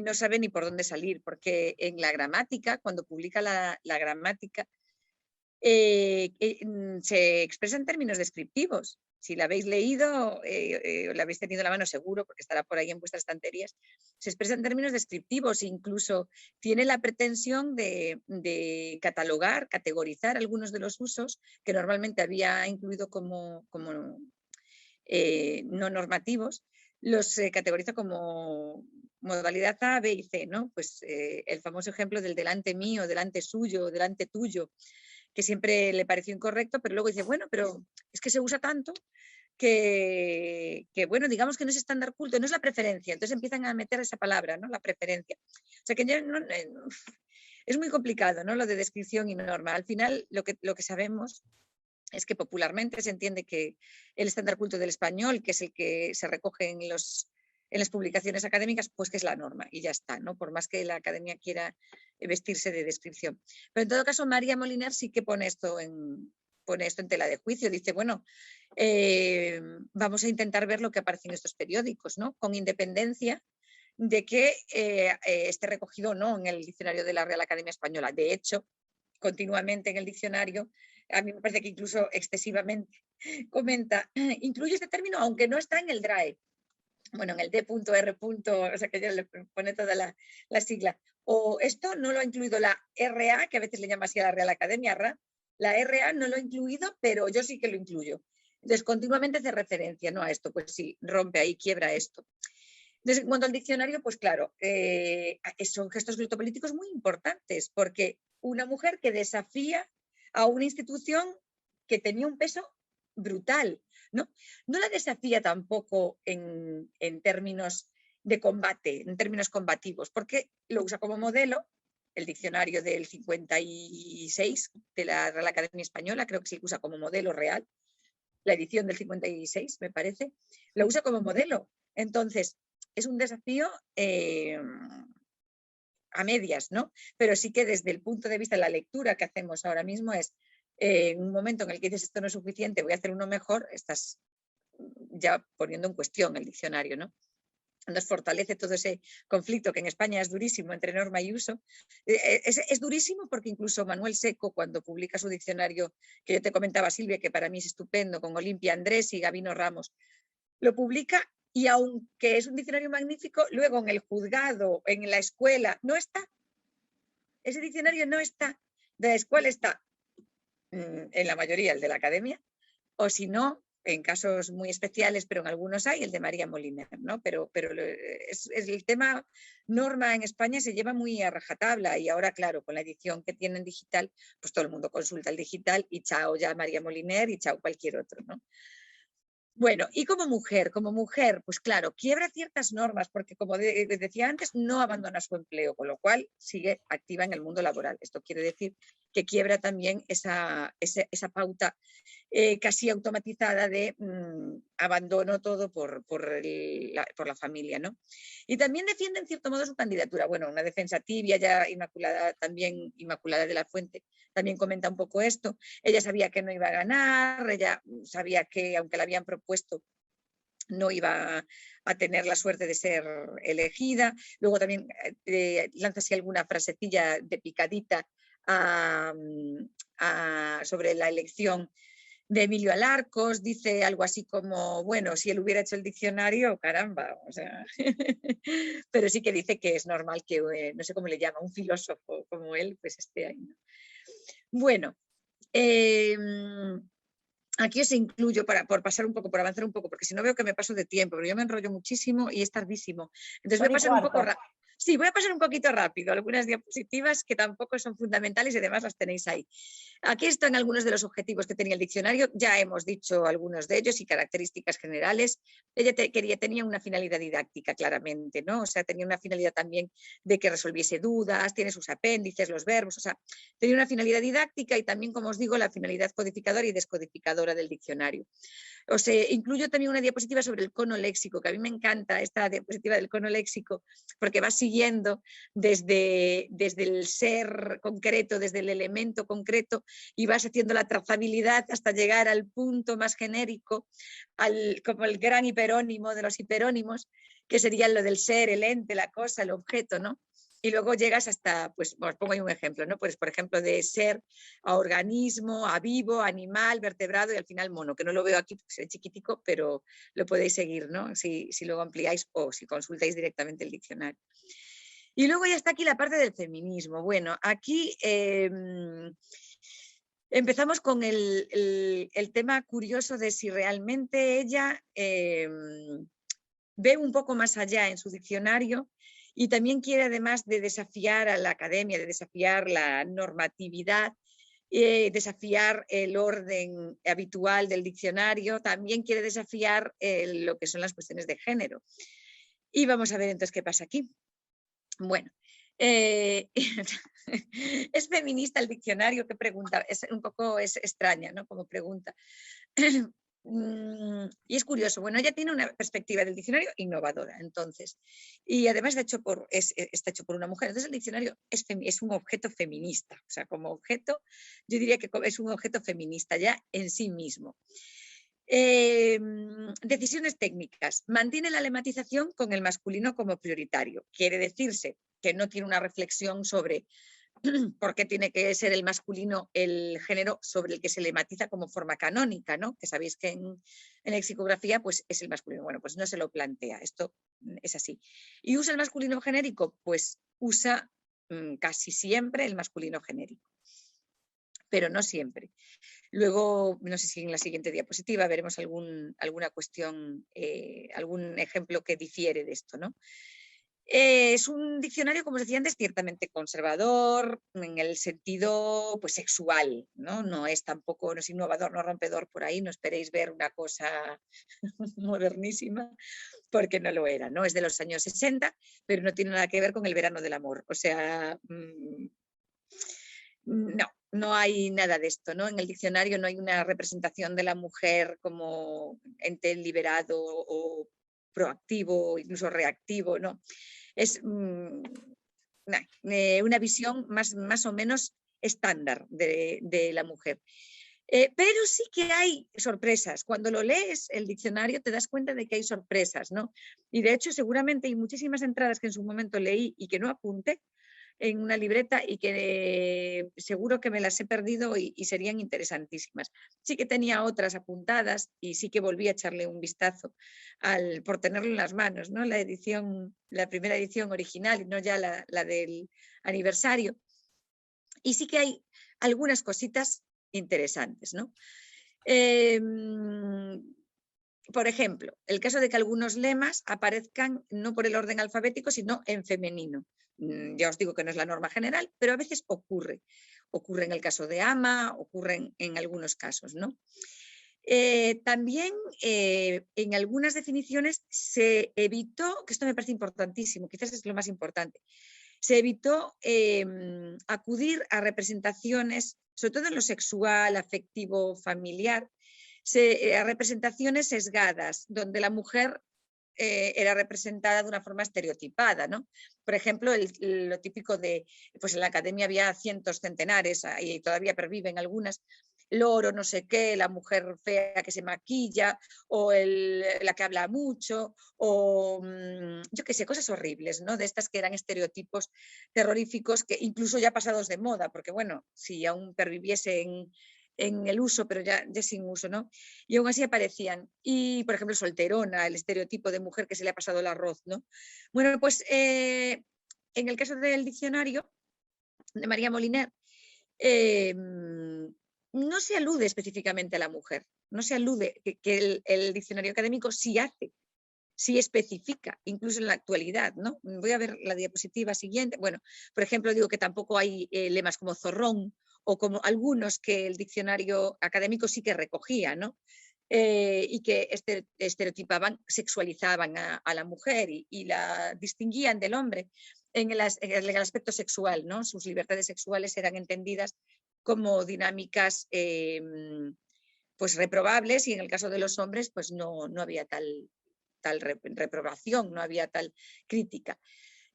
[SPEAKER 4] no sabe ni por dónde salir, porque en la gramática, cuando publica la gramática, se expresa en términos descriptivos. Si la habéis leído, la habéis tenido a la mano seguro, porque estará por ahí en vuestras estanterías, se expresa en términos descriptivos, incluso tiene la pretensión de catalogar, categorizar algunos de los usos que normalmente había incluido como no normativos, los categoriza como modalidad A, B y C, ¿no? Pues el famoso ejemplo del delante mío, delante suyo, delante tuyo, que siempre le pareció incorrecto, pero luego dice, bueno, pero es que se usa tanto que bueno, digamos que no es estándar culto, no es la preferencia, entonces empiezan a meter esa palabra, ¿no? La preferencia. O sea que ya no, es muy complicado, ¿no? Lo de descripción y norma. Al final, lo que sabemos es que popularmente se entiende que el estándar culto del español, que es el que se recoge en las publicaciones académicas, pues que es la norma y ya está, ¿no? Por más que la academia quiera vestirse de descripción. Pero en todo caso, María Moliner sí que pone esto en tela de juicio. Dice, bueno, vamos a intentar ver lo que aparece en estos periódicos, ¿no? Con independencia de que esté recogido o no en el diccionario de la Real Academia Española. De hecho, continuamente en el diccionario, a mí me parece que incluso excesivamente comenta, incluye este término aunque no está en el DRAE. Bueno, en el D.R. O sea que ya le pone toda la sigla. O esto no lo ha incluido la RA, que a veces le llama así a la Real Academia, RA. La RA no lo ha incluido, pero yo sí que lo incluyo. Entonces, continuamente hace referencia, ¿no? A esto, pues sí, rompe ahí, quiebra esto. Entonces, en cuanto al diccionario, pues claro, son gestos glotopolíticos muy importantes, porque una mujer que desafía a una institución que tenía un peso brutal, ¿no? No la desafía tampoco en términos de combate, en términos combativos, porque lo usa como modelo. El diccionario del 56 de la Real Academia Española, creo que sí usa como modelo real, la edición del 56, me parece, lo usa como modelo. Entonces, es un desafío a medias, ¿no? Pero sí que desde el punto de vista de la lectura que hacemos ahora mismo es, en un momento en el que dices esto no es suficiente, voy a hacer uno mejor, estás ya poniendo en cuestión el diccionario, ¿no? Entonces fortalece todo ese conflicto que en España es durísimo entre norma y uso. Es durísimo porque incluso Manuel Seco, cuando publica su diccionario, que yo te comentaba, Silvia, que para mí es estupendo, con Olimpia Andrés y Gabino Ramos, lo publica y aunque es un diccionario magnífico, luego en el juzgado, en la escuela, no está. Ese diccionario no está. ¿De la escuela está? En la mayoría el de la academia, o si no, en casos muy especiales, pero en algunos hay, el de María Moliner, ¿no? Pero es el tema norma en España se lleva muy a rajatabla y ahora, claro, con la edición que tienen digital, pues todo el mundo consulta el digital y chao ya María Moliner y chao cualquier otro, ¿no? Bueno, y como mujer, pues claro, quiebra ciertas normas porque, como decía antes, no abandona su empleo, con lo cual sigue activa en el mundo laboral. Esto quiere decir que quiebra también esa pauta casi automatizada de abandono todo por la familia, ¿no? Y también defiende en cierto modo su candidatura. Bueno, una defensa tibia, ya Inmaculada de la Fuente, también comenta un poco esto. Ella sabía que no iba a ganar, ella sabía que aunque la habían propuesto no iba a tener la suerte de ser elegida. Luego también lanza así alguna frasecilla de picadita sobre la elección de Emilio Alarcos, dice algo así como, bueno, si él hubiera hecho el diccionario, caramba, o sea, pero sí que dice que es normal que, no sé cómo le llama, un filósofo como él, pues esté ahí, ¿no? Bueno, aquí os incluyo por pasar un poco, por avanzar un poco, porque si no veo que me paso de tiempo, pero yo me enrollo muchísimo y es tardísimo. Entonces voy a pasar un poco rápido. Sí, voy a pasar un poquito rápido, algunas diapositivas que tampoco son fundamentales y además las tenéis ahí. Aquí están algunos de los objetivos que tenía el diccionario, ya hemos dicho algunos de ellos y características generales. Ella tenía una finalidad didáctica claramente, ¿no? O sea, tenía una finalidad también de que resolviese dudas, tiene sus apéndices, los verbos, o sea, tenía una finalidad didáctica y también, como os digo, la finalidad codificadora y descodificadora del diccionario. Os incluyo también una diapositiva sobre el cono léxico, que a mí me encanta esta diapositiva del cono léxico, porque va siguiendo desde el ser concreto, desde el elemento concreto, y vas haciendo la trazabilidad hasta llegar al punto más genérico, como el gran hiperónimo de los hiperónimos, que sería lo del ser, el ente, la cosa, el objeto, ¿no? y luego llegas hasta, pues os pongo ahí un ejemplo, ¿no? Pues por ejemplo de ser a organismo, a vivo, animal, vertebrado y al final mono, que no lo veo aquí porque se ve chiquitico, pero lo podéis seguir, ¿no? Si luego ampliáis o si consultáis directamente el diccionario. Y luego ya está aquí la parte del feminismo. Bueno, aquí empezamos con el tema curioso de si realmente ella ve un poco más allá en su diccionario y también quiere, además de desafiar a la academia, de desafiar la normatividad, desafiar el orden habitual del diccionario, también quiere desafiar lo que son las cuestiones de género. Y vamos a ver entonces qué pasa aquí. Bueno, ¿es feminista el diccionario? ¿Qué pregunta? Es un poco extraña, ¿no? Como pregunta. Y es curioso, bueno, ella tiene una perspectiva del diccionario innovadora, entonces, y además está hecho por una mujer, entonces el diccionario es un objeto feminista, o sea, como objeto, yo diría que es un objeto feminista ya en sí mismo. Decisiones técnicas. Mantiene la lematización con el masculino como prioritario. Quiere decirse que no tiene una reflexión sobre por qué tiene que ser el masculino el género sobre el que se lematiza como forma canónica, ¿no? Que sabéis que en lexicografía pues, es el masculino. Bueno, pues no se lo plantea, esto es así. ¿Y usa el masculino genérico? Pues usa casi siempre el masculino genérico, pero no siempre. Luego, no sé si en la siguiente diapositiva veremos alguna cuestión, algún ejemplo que difiere de esto, ¿no? Es un diccionario, como os decía antes, ciertamente conservador en el sentido pues, sexual, ¿no? No es tampoco, no es innovador, no rompedor por ahí, no esperéis ver una cosa modernísima, porque no lo era, ¿no? Es de los años 60, pero no tiene nada que ver con el verano del amor, o sea, no hay nada de esto, ¿no? En el diccionario no hay una representación de la mujer como ente liberado o proactivo, incluso reactivo, ¿no? Es una visión más o menos estándar de la mujer. Pero sí que hay sorpresas. Cuando lo lees el diccionario te das cuenta de que hay sorpresas, ¿no? Y de hecho seguramente hay muchísimas entradas que en su momento leí y que no apunté en una libreta y que seguro que me las he perdido y serían interesantísimas. Sí que tenía otras apuntadas y sí que volví a echarle un vistazo por tenerlo en las manos, ¿no? La primera edición original y no ya la del aniversario. Y sí que hay algunas cositas interesantes, ¿no? Por ejemplo, el caso de que algunos lemas aparezcan no por el orden alfabético, sino en femenino. Ya os digo que no es la norma general, pero a veces ocurre. Ocurre en el caso de ama, ocurre en algunos casos, ¿no? También en algunas definiciones se evitó, que esto me parece importantísimo, quizás es lo más importante, se evitó acudir a representaciones, sobre todo en lo sexual, afectivo, familiar, a representaciones sesgadas, donde la mujer era representada de una forma estereotipada, ¿no? Por ejemplo, lo típico de, pues en la academia había cientos, centenares, y todavía perviven algunas, loro, no sé qué, la mujer fea que se maquilla, o la que habla mucho, o yo qué sé, cosas horribles, ¿no? De estas que eran estereotipos terroríficos que incluso ya pasados de moda, porque bueno, si aún perviviesen en el uso, pero ya sin uso, ¿no? Y aún así aparecían. Y, por ejemplo, solterona, el estereotipo de mujer que se le ha pasado el arroz, ¿no? Bueno, pues en el caso del diccionario de María Moliner, no se alude específicamente a la mujer, no se alude que el diccionario académico sí hace, sí especifica, incluso en la actualidad, ¿no? Voy a ver la diapositiva siguiente. Bueno, por ejemplo, digo que tampoco hay lemas como zorrón, o como algunos que el diccionario académico sí que recogía, ¿no? Y que estereotipaban, sexualizaban a la mujer y la distinguían del hombre en el aspecto sexual, ¿no? Sus libertades sexuales eran entendidas como dinámicas pues reprobables y en el caso de los hombres pues no había tal reprobación, no había tal crítica.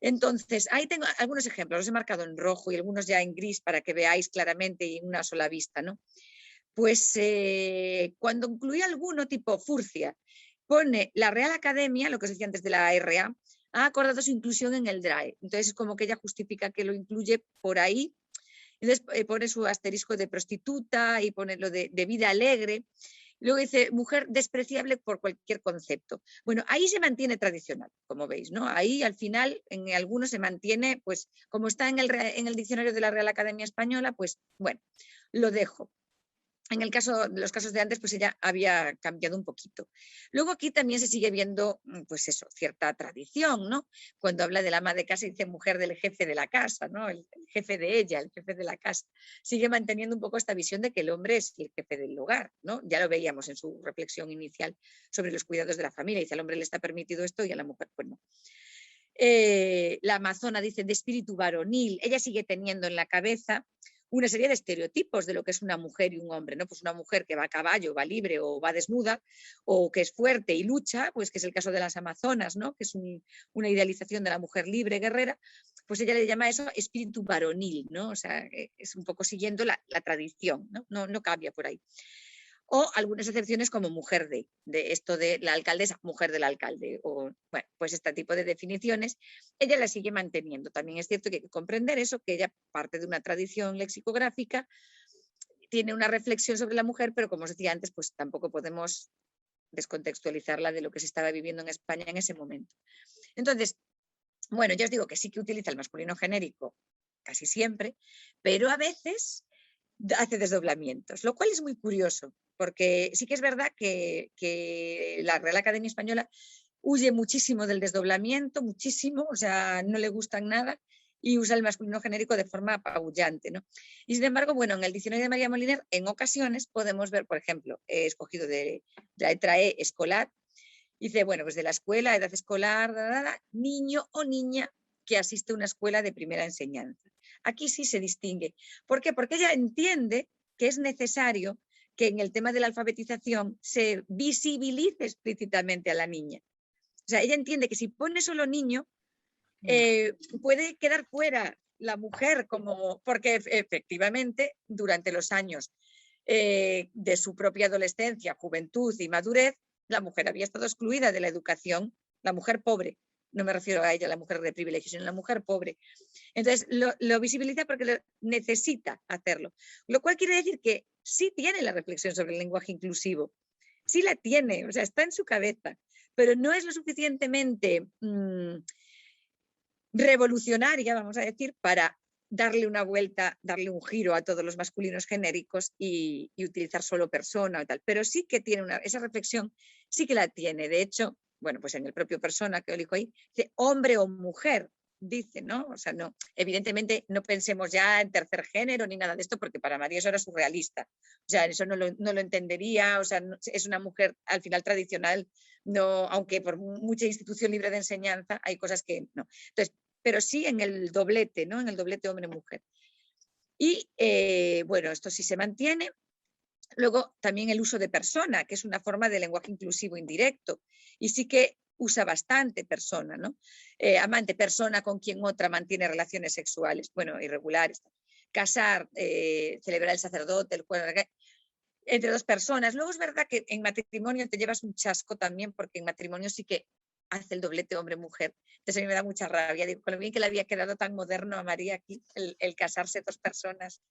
[SPEAKER 4] Entonces, ahí tengo algunos ejemplos, los he marcado en rojo y algunos ya en gris para que veáis claramente y en una sola vista, ¿no? Pues cuando incluía alguno tipo furcia, pone la Real Academia, lo que os decía antes de la RA, ha acordado su inclusión en el DRAE. Entonces es como que ella justifica que lo incluye por ahí. Entonces pone su asterisco de prostituta y pone lo de vida alegre. Luego dice mujer despreciable por cualquier concepto. Bueno, ahí se mantiene tradicional, como veis, ¿no? Ahí al final en algunos se mantiene, pues como está en el diccionario de la Real Academia Española, pues bueno, lo dejo. En los casos de antes, pues ella había cambiado un poquito. Luego aquí también se sigue viendo, pues eso, cierta tradición, ¿no? Cuando habla del ama de casa dice mujer del jefe de la casa, ¿no? El jefe de ella, el jefe de la casa. Sigue manteniendo un poco esta visión de que el hombre es el jefe del hogar, ¿no? Ya lo veíamos en su reflexión inicial sobre los cuidados de la familia. Dice, al hombre le está permitido esto y a la mujer, pues no. La amazona dice de espíritu varonil. Ella sigue teniendo en la cabeza una serie de estereotipos de lo que es una mujer y un hombre, ¿no? Pues una mujer que va a caballo, va libre o va desnuda, o que es fuerte y lucha, pues que es el caso de las amazonas, ¿no? Que es una idealización de la mujer libre, guerrera, pues ella le llama eso espíritu varonil, ¿no? O sea, es un poco siguiendo la tradición, ¿no? No cambia por ahí. O algunas excepciones como mujer de esto de la alcaldesa, mujer del alcalde, o bueno, pues este tipo de definiciones, ella la sigue manteniendo. También es cierto que hay que comprender eso, que ella parte de una tradición lexicográfica, tiene una reflexión sobre la mujer, pero como os decía antes, pues tampoco podemos descontextualizarla de lo que se estaba viviendo en España en ese momento. Entonces, bueno, ya os digo que sí que utiliza el masculino genérico casi siempre, pero a veces hace desdoblamientos, lo cual es muy curioso, porque sí que es verdad que la Real Academia Española huye muchísimo del desdoblamiento, muchísimo, o sea, no le gustan nada y usa el masculino genérico de forma apabullante, ¿no? Y sin embargo, bueno, en el diccionario de María Moliner, en ocasiones podemos ver, por ejemplo, he escogido de la letra E, escolar, dice, bueno, pues de la escuela, edad escolar, niño o niña que asiste a una escuela de primera enseñanza. Aquí sí se distingue. ¿Por qué? Porque ella entiende que es necesario que en el tema de la alfabetización se visibilice explícitamente a la niña. O sea, ella entiende que si pone solo niño, puede quedar fuera la mujer, porque efectivamente durante los años de su propia adolescencia, juventud y madurez, la mujer había estado excluida de la educación, la mujer pobre. No me refiero a ella, la mujer de privilegio, sino la mujer pobre. Entonces, lo visibiliza porque necesita hacerlo. Lo cual quiere decir que sí tiene la reflexión sobre el lenguaje inclusivo. Sí la tiene, o sea, está en su cabeza, pero no es lo suficientemente revolucionaria, vamos a decir, para darle una vuelta, darle un giro a todos los masculinos genéricos y utilizar solo persona o tal. Pero sí que tiene esa reflexión, sí que la tiene. De hecho, bueno, pues en el propio persona que elijo ahí, dice hombre o mujer, dice, ¿no? O sea, no, evidentemente no pensemos ya en tercer género ni nada de esto, porque para María eso era surrealista. O sea, eso no lo entendería, o sea, es una mujer al final tradicional, no, aunque por mucha institución libre de enseñanza hay cosas que no. Entonces, pero sí en el doblete, ¿no? En el doblete hombre-mujer. Y bueno, esto sí se mantiene. Luego también el uso de persona, que es una forma de lenguaje inclusivo indirecto, y sí que usa bastante persona, ¿no? Amante, persona con quien otra mantiene relaciones sexuales, bueno, irregulares. Casar, celebrar el sacerdote, el juego, entre dos personas. Luego es verdad que en matrimonio te llevas un chasco también, porque en matrimonio sí que hace el doblete hombre-mujer. Entonces a mí me da mucha rabia, digo, con lo bien que le había quedado tan moderno a María aquí, el casarse dos personas,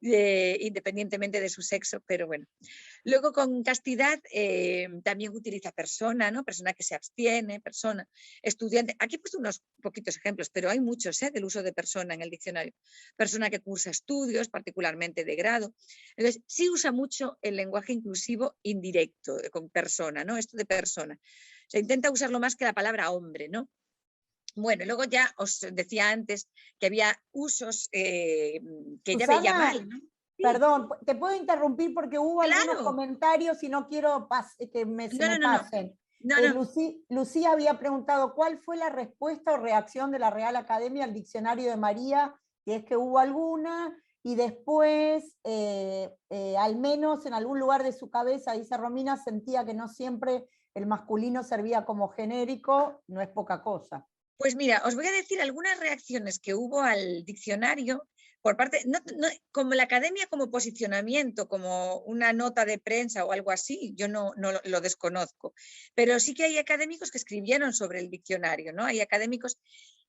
[SPEAKER 4] independientemente de su sexo, pero bueno. Luego con castidad también utiliza persona, ¿no? Persona que se abstiene, persona, estudiante. Aquí he puesto unos poquitos ejemplos, pero hay muchos del uso de persona en el diccionario. Persona que cursa estudios, particularmente de grado. Entonces, sí usa mucho el lenguaje inclusivo indirecto, con persona, ¿no? Esto de persona. O sea, intenta usarlo más que la palabra hombre, ¿no? Bueno, luego ya os decía antes que había usos que ella veía mal, ¿no? Sí.
[SPEAKER 1] Perdón, te puedo interrumpir porque hubo
[SPEAKER 4] Claro.
[SPEAKER 1] algunos comentarios y no quiero que se me pasen.
[SPEAKER 4] No.
[SPEAKER 1] Lucía había preguntado cuál fue la respuesta o reacción de la Real Academia al diccionario de María, y es que hubo alguna, y después, al menos en algún lugar de su cabeza, dice Romina, sentía que no siempre el masculino servía como genérico, no es poca cosa.
[SPEAKER 4] Pues mira, os voy a decir algunas reacciones que hubo al diccionario por parte, como la academia como posicionamiento, como una nota de prensa o algo así, yo no lo desconozco, pero sí que hay académicos que escribieron sobre el diccionario, ¿no? Hay académicos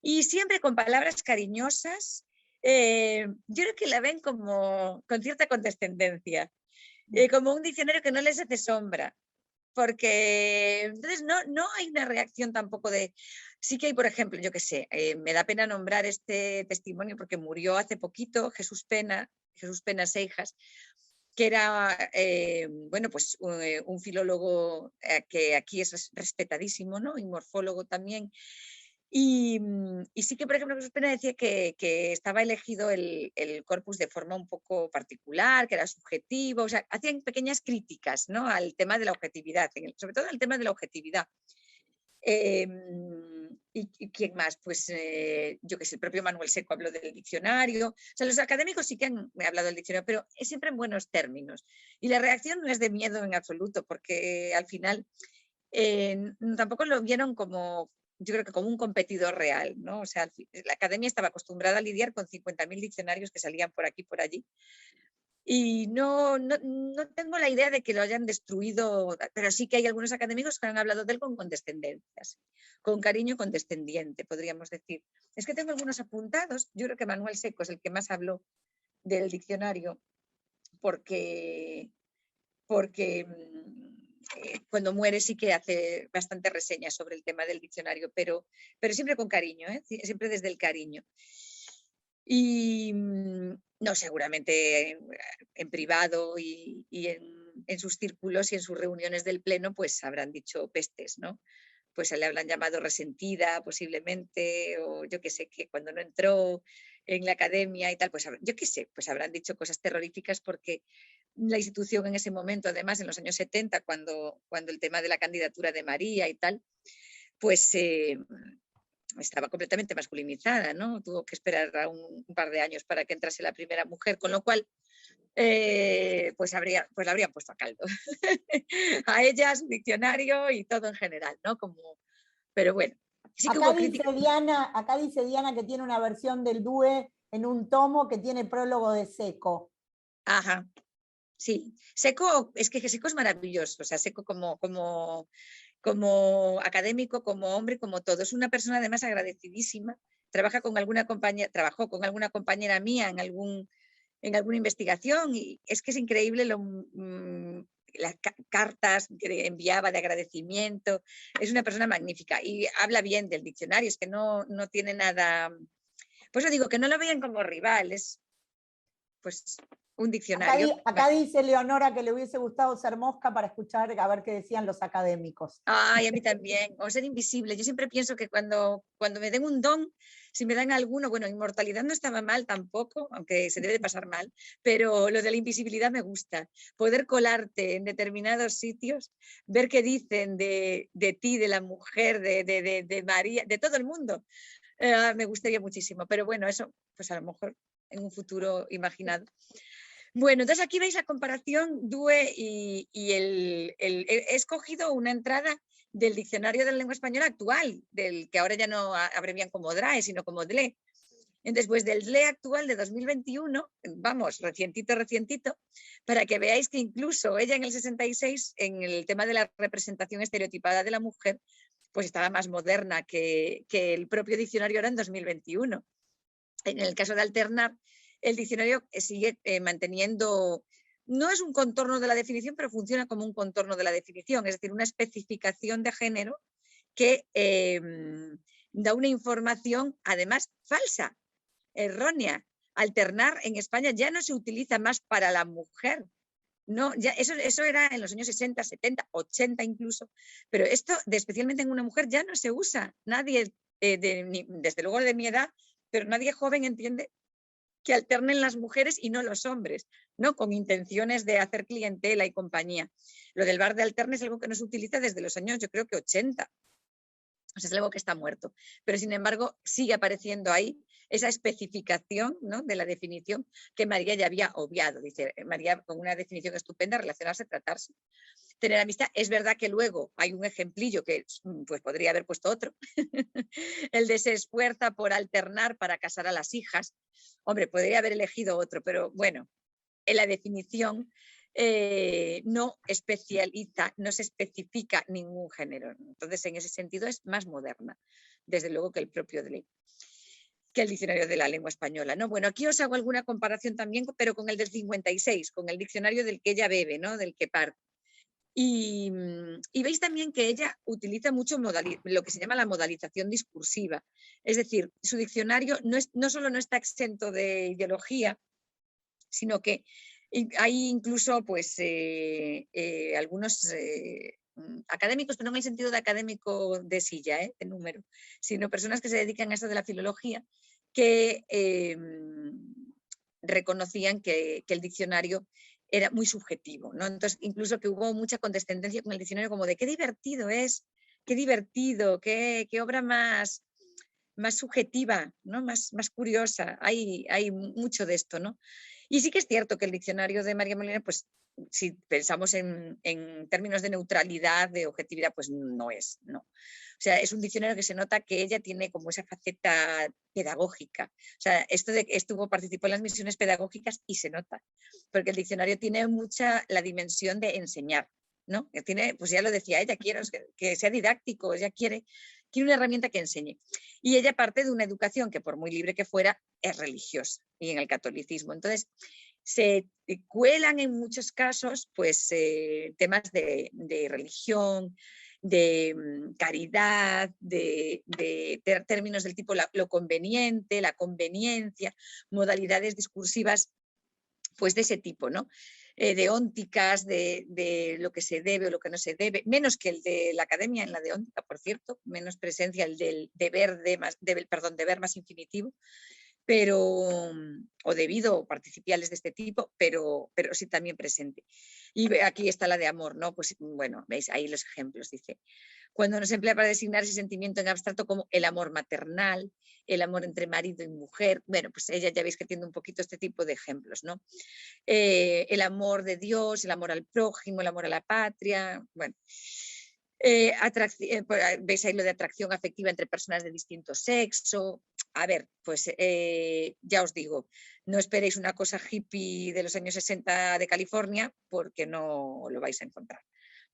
[SPEAKER 4] y siempre con palabras cariñosas, yo creo que la ven como con cierta condescendencia, como un diccionario que no les hace sombra. Porque entonces no hay una reacción tampoco de... Sí que hay, por ejemplo, yo qué sé, me da pena nombrar este testimonio porque murió hace poquito Jesús Pena Seijas, que era, bueno, pues un filólogo que aquí es respetadísimo, ¿no? Y morfólogo también. Y sí que, por ejemplo, Jesús Pena decía que estaba elegido el corpus de forma un poco particular, que era subjetivo, o sea, hacían pequeñas críticas, ¿no? Al tema de la objetividad, sobre todo al tema de la objetividad. ¿Y quién más? Pues yo que sé, el propio Manuel Seco habló del diccionario. O sea, los académicos sí que han hablado del diccionario, pero es siempre en buenos términos. Y la reacción no es de miedo en absoluto, porque al final tampoco lo vieron como, yo creo que como un competidor real, ¿no? O sea, la academia estaba acostumbrada a lidiar con 50.000 diccionarios que salían por aquí y por allí. Y no tengo la idea de que lo hayan destruido, pero sí que hay algunos académicos que han hablado de él con condescendencias, con cariño condescendiente, podríamos decir. Es que tengo algunos apuntados, yo creo que Manuel Seco es el que más habló del diccionario, porque cuando muere sí que hace bastante reseñas sobre el tema del diccionario, pero siempre con cariño, siempre desde el cariño. Y no, seguramente en privado y en sus círculos y en sus reuniones del pleno pues habrán dicho pestes, ¿no? Pues le habrán llamado resentida posiblemente, o yo qué sé, que cuando no entró en la academia y tal, pues yo qué sé, pues habrán dicho cosas terroríficas porque la institución en ese momento, además en los años 70, cuando el tema de la candidatura de María y tal, pues estaba completamente masculinizada, ¿no? Tuvo que esperar un par de años para que entrase la primera mujer, con lo cual pues la habrían puesto a caldo. A ella, su diccionario y todo en general, ¿no? Pero bueno. Sí que
[SPEAKER 1] acá dice Diana que tiene una versión del DUE en un tomo que tiene prólogo de Seco.
[SPEAKER 4] Ajá. Sí, Seco, es que Seco es maravilloso, o sea, Seco como académico, como hombre, como todo. Es una persona además agradecidísima. Trabajó con alguna compañera mía en alguna investigación y es que es increíble las cartas que enviaba de agradecimiento. Es una persona magnífica y habla bien del diccionario, es que no tiene nada... Pues yo digo que no lo veían como rival, es pues un diccionario.
[SPEAKER 1] Acá dice Leonora que le hubiese gustado ser mosca para escuchar a ver qué decían los académicos.
[SPEAKER 4] Ay, a mí también, o ser invisible. Yo siempre pienso que cuando me den un don, si me dan alguno, bueno, inmortalidad no estaba mal tampoco, aunque se debe de pasar mal, pero lo de la invisibilidad me gusta. Poder colarte en determinados sitios, ver qué dicen de ti, de la mujer, de María, de todo el mundo, me gustaría muchísimo. Pero bueno, eso, pues a lo mejor en un futuro imaginado. Bueno, entonces aquí veis la comparación DUE y he escogido una entrada del Diccionario de la Lengua Española actual, del que ahora ya no abrevian como DRAE, sino como DLE. Después del DLE actual de 2021, vamos, recientito, para que veáis que incluso ella en el 66, en el tema de la representación estereotipada de la mujer, pues estaba más moderna que el propio diccionario ahora en 2021. En el caso de alternar, el diccionario sigue manteniendo, no es un contorno de la definición, pero funciona como un contorno de la definición, es decir, una especificación de género que da una información además falsa, errónea. Alternar en España ya no se utiliza más para la mujer. No, ya eso era en los años 60, 70, 80 incluso, pero esto, especialmente en una mujer, ya no se usa. Nadie, desde luego de mi edad, pero nadie joven entiende que alternen las mujeres y no los hombres, ¿no? Con intenciones de hacer clientela y compañía. Lo del bar de alterne es algo que no se utiliza desde los años, yo creo que 80. O sea, es algo que está muerto. Pero, sin embargo, sigue apareciendo ahí esa especificación, ¿no?, de la definición que María ya había obviado. Dice María, con una definición estupenda, relacionarse, tratarse. tener amistad. Es verdad que luego hay un ejemplillo que pues podría haber puesto otro, el de se esfuerza por alternar para casar a las hijas. Hombre, podría haber elegido otro, pero bueno, en la definición no especializa, no se especifica ningún género. Entonces, en ese sentido es más moderna, desde luego, que el propio que el diccionario de la lengua española, ¿no? Bueno, aquí os hago alguna comparación también, pero con el del 56, con el diccionario del que ella bebe, ¿no? Del que parte. Y veis también que ella utiliza mucho lo que se llama la modalización discursiva. Es decir, su diccionario no solo no está exento de ideología, sino que hay incluso pues, algunos académicos, pero no en el sentido de académico de silla, de número, sino personas que se dedican a esto de la filología, que reconocían que el diccionario era muy subjetivo, ¿no? Entonces, incluso que hubo mucha condescendencia con el diccionario, como de qué divertido es, qué divertido, qué obra más subjetiva, ¿no? Más curiosa. Hay mucho de esto, ¿no? Y sí que es cierto que el diccionario de María Moliner, pues si pensamos en términos de neutralidad, de objetividad, pues no es, no. O sea, es un diccionario que se nota que ella tiene como esa faceta pedagógica. O sea, participó en las misiones pedagógicas y se nota, porque el diccionario tiene mucha la dimensión de enseñar, ¿no? Tiene, pues ya lo decía ella, quiero que sea didáctico, ella quiere una herramienta que enseñe. Y ella parte de una educación que, por muy libre que fuera, es religiosa, y en el catolicismo. Entonces, se cuelan en muchos casos pues, temas de religión, de caridad, de términos del tipo lo conveniente, la conveniencia, modalidades discursivas pues de ese tipo, ¿no? Deónticas, de lo que se debe o lo que no se debe, menos que el de la academia en la deóntica, por cierto, menos presencia el del deber más infinitivo, pero, o debido, o participiales de este tipo, pero sí también presente. Y aquí está la de amor, ¿no? Pues bueno, veis ahí los ejemplos, dice. Cuando nos emplea para designar ese sentimiento en abstracto como el amor maternal, el amor entre marido y mujer, bueno, pues ella ya veis que tiene un poquito este tipo de ejemplos, ¿no? El amor de Dios, el amor al prójimo, el amor a la patria, bueno. Veis ahí lo de atracción afectiva entre personas de distinto sexo. A ver, pues ya os digo, no esperéis una cosa hippie de los años 60 de California porque no lo vais a encontrar,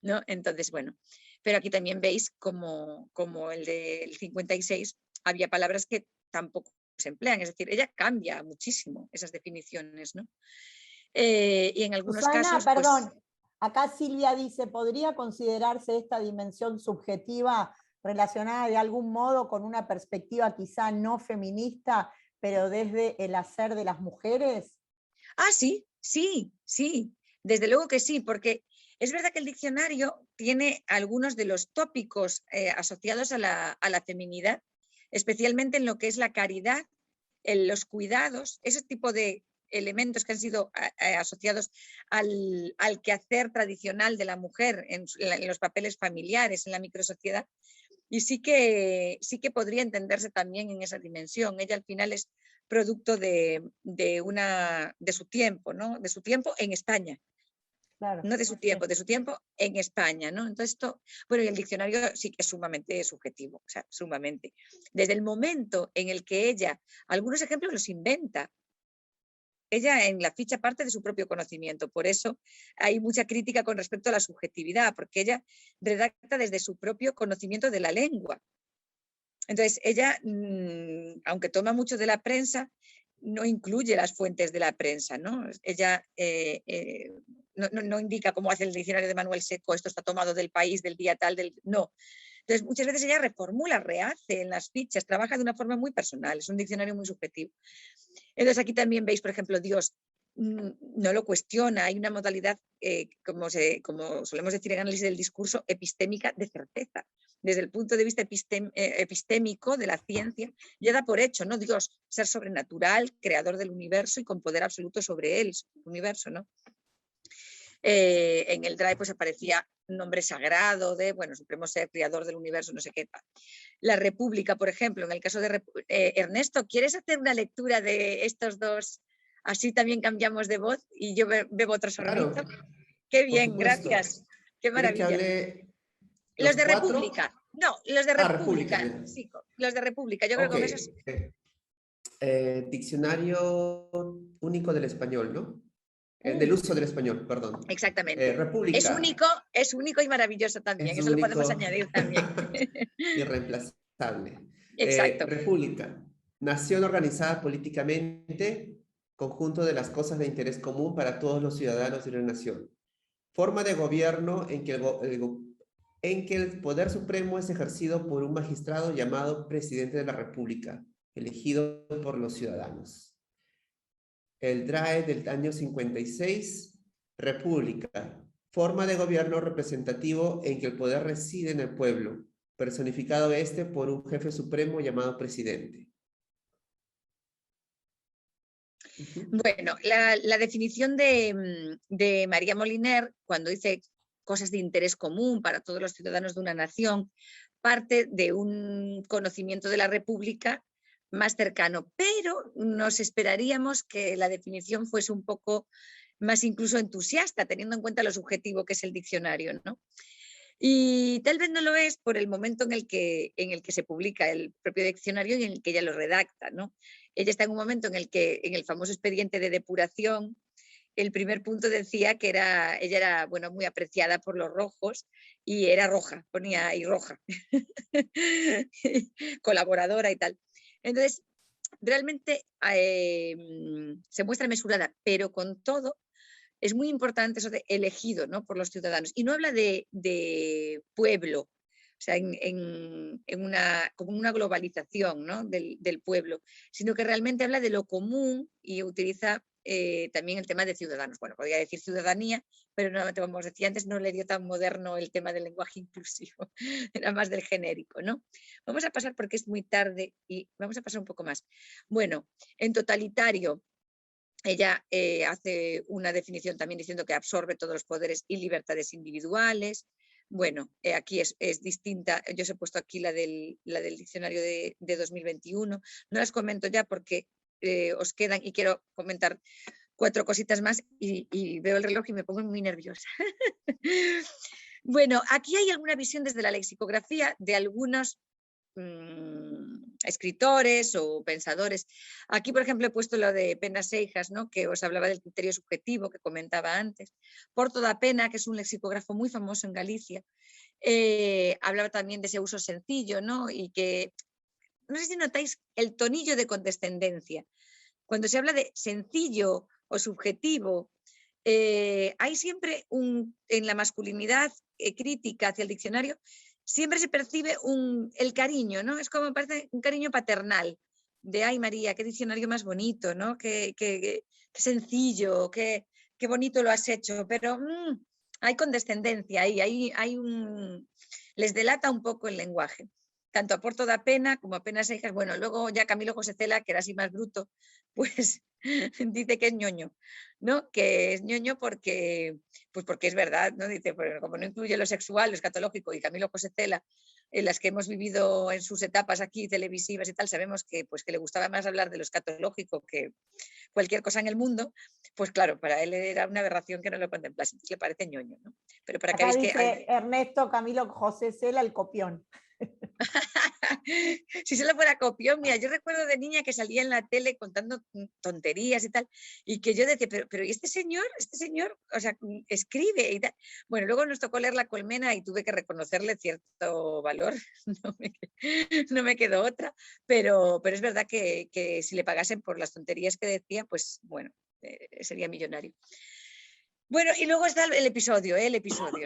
[SPEAKER 4] ¿no? Entonces, bueno, pero aquí también veis como el del 56 había palabras que tampoco se emplean, es decir, ella cambia muchísimo esas definiciones, ¿no? Y en algunos casos...
[SPEAKER 1] Perdón, pues, acá Silvia dice, ¿podría considerarse esta dimensión subjetiva relacionada de algún modo con una perspectiva quizá no feminista, pero desde el hacer de las mujeres?
[SPEAKER 4] Ah, sí, desde luego que sí, porque es verdad que el diccionario tiene algunos de los tópicos asociados a la feminidad, especialmente en lo que es la caridad, en los cuidados, ese tipo de elementos que han sido asociados al quehacer tradicional de la mujer en los papeles familiares, en la microsociedad, y sí que podría entenderse también en esa dimensión. Ella al final es producto de su tiempo, ¿no? De su tiempo en España. Claro. No de su tiempo en España, ¿no? Entonces bueno, y el diccionario sí que es sumamente subjetivo, o sea, sumamente. Desde el momento en el que ella, algunos ejemplos los inventa, ella en la ficha parte de su propio conocimiento, por eso hay mucha crítica con respecto a la subjetividad, porque ella redacta desde su propio conocimiento de la lengua. Entonces, ella, aunque toma mucho de la prensa, no incluye las fuentes de la prensa, ¿no? Ella no indica, como hace el diccionario de Manuel Seco, esto está tomado del país, del día tal, no. Entonces, muchas veces ella reformula, rehace en las fichas, trabaja de una forma muy personal, es un diccionario muy subjetivo. Entonces, aquí también veis, por ejemplo, Dios no lo cuestiona, hay una modalidad, como solemos decir en análisis del discurso, epistémica de certeza. Desde el punto de vista epistémico de la ciencia, ya da por hecho, ¿no? Dios, ser sobrenatural, creador del universo y con poder absoluto sobre él, el universo, ¿no? En el Drive pues aparecía un nombre sagrado de, bueno, supremo ser, creador del universo, no sé qué tal. La República, por ejemplo, en el caso de Ernesto, ¿quieres hacer una lectura de estos dos? Así también cambiamos de voz y yo bebo otro sorbito. Claro. Qué bien, gracias. Qué
[SPEAKER 2] ¿Quiere que
[SPEAKER 4] maravilla.
[SPEAKER 2] hable
[SPEAKER 4] Los de
[SPEAKER 2] 4?
[SPEAKER 4] República. No, los de República.
[SPEAKER 2] República.
[SPEAKER 4] Sí, los de República. Yo creo que con eso sí.
[SPEAKER 2] Diccionario único del español, ¿no? Del uso del español, perdón.
[SPEAKER 4] Exactamente.
[SPEAKER 2] República.
[SPEAKER 4] Es único y maravilloso también.
[SPEAKER 2] Es
[SPEAKER 4] Eso lo
[SPEAKER 2] único,
[SPEAKER 4] podemos añadir también.
[SPEAKER 2] irreemplazable.
[SPEAKER 4] Exacto.
[SPEAKER 2] República. Nación organizada políticamente, conjunto de las cosas de interés común para todos los ciudadanos de una nación. Forma de gobierno en que el poder supremo es ejercido por un magistrado llamado presidente de la República, elegido por los ciudadanos. El DRAE del año 56, República. Forma de gobierno representativo en que el poder reside en el pueblo, personificado por un jefe supremo llamado presidente.
[SPEAKER 4] Bueno, la definición de María Moliner, cuando dice cosas de interés común para todos los ciudadanos de una nación, parte de un conocimiento de la República más cercano, pero nos esperaríamos que la definición fuese un poco más incluso entusiasta, teniendo en cuenta lo subjetivo que es el diccionario, ¿no? Y tal vez no lo es por el momento en el que se publica el propio diccionario y en el que ella lo redacta, ¿no? Ella está en un momento en el que, en el famoso expediente de depuración, el primer punto decía que ella era, bueno, muy apreciada por los rojos y era roja, ponía ahí roja, colaboradora y tal. Entonces, realmente se muestra mesurada, pero con todo es muy importante eso de elegido, ¿no?, por los ciudadanos. Y no habla de pueblo, o sea, como una globalización, ¿no?, del pueblo, sino que realmente habla de lo común y utiliza también el tema de ciudadanos. Bueno, podría decir ciudadanía, pero no, como os decía antes, no le dio tan moderno el tema del lenguaje inclusivo, era más del genérico, ¿no? Vamos a pasar, porque es muy tarde, y vamos a pasar un poco más. Bueno, en totalitario, ella hace una definición también diciendo que absorbe todos los poderes y libertades individuales. Bueno, aquí es distinta. Yo os he puesto aquí la del diccionario de 2021. No las comento ya porque os quedan, y quiero comentar 4 cositas más y veo el reloj y me pongo muy nerviosa. Bueno, aquí hay alguna visión desde la lexicografía de algunos escritores o pensadores. Aquí, por ejemplo, he puesto lo de Penas Seijas, ¿no?, que os hablaba del criterio subjetivo que comentaba antes. Porto da Pena, que es un lexicógrafo muy famoso en Galicia, hablaba también de ese uso sencillo, ¿no?, y que, no sé si notáis el tonillo de condescendencia. Cuando se habla de sencillo o subjetivo, hay siempre en la masculinidad crítica hacia el diccionario, siempre se percibe el cariño, ¿no? Es como parece un cariño paternal, de ay María, qué diccionario más bonito, ¿no? Qué sencillo, qué bonito lo has hecho, pero hay condescendencia ahí, les delata un poco el lenguaje. Tanto a Porto da Pena como a Penas Seijas. Bueno, luego ya Camilo José Cela, que era así más bruto, pues dice que es ñoño, ¿no? Que es ñoño porque es verdad, ¿no? Dice, pero como no incluye lo sexual, lo escatológico, y Camilo José Cela, en las que hemos vivido en sus etapas aquí televisivas y tal, sabemos que le gustaba más hablar de lo escatológico que cualquier cosa en el mundo, pues claro, para él era una aberración que no lo contemplase, entonces le parece ñoño, ¿no? Pero para que
[SPEAKER 1] Acá
[SPEAKER 4] veáis
[SPEAKER 1] dice Ernesto Camilo José Cela, el copión.
[SPEAKER 4] Si solo fuera copión, mira, yo recuerdo de niña que salía en la tele contando tonterías y tal, y que yo decía, pero ¿y este señor, o sea, escribe y tal? Bueno, luego nos tocó leer La Colmena y tuve que reconocerle cierto valor, no me quedó otra, pero es verdad que si le pagasen por las tonterías que decía, pues bueno, sería millonario. Bueno, y luego está el episodio,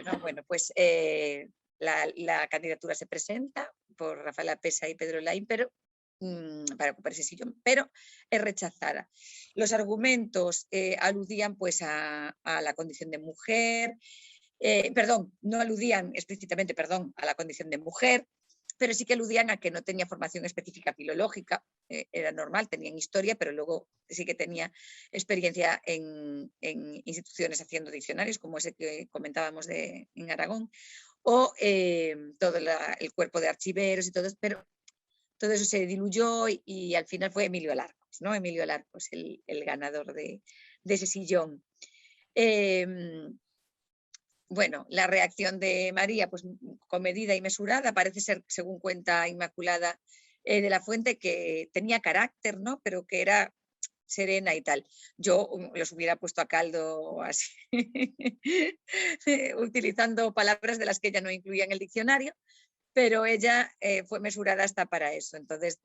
[SPEAKER 4] ¿no? Bueno, pues la candidatura se presenta por Rafaela Pesa y Pedro Laín, pero para ocupar ese sillón, pero es rechazada. Los argumentos aludían pues a la condición de mujer, no aludían explícitamente, a la condición de mujer, pero sí que aludían a que no tenía formación específica filológica, era normal, tenía en historia, pero luego sí que tenía experiencia en instituciones haciendo diccionarios, como ese que comentábamos en Aragón, o todo el cuerpo de archiveros y todo eso, pero todo eso se diluyó y al final fue Emilio Alarcos, ¿no? Emilio Alarcos, el ganador de ese sillón. bueno, la reacción de María, pues comedida y mesurada, parece ser, según cuenta Inmaculada de la Fuente, que tenía carácter, ¿no? Pero que era serena y tal. Yo los hubiera puesto a caldo así, utilizando palabras de las que ella no incluía en el diccionario, pero ella fue mesurada hasta para eso. Entonces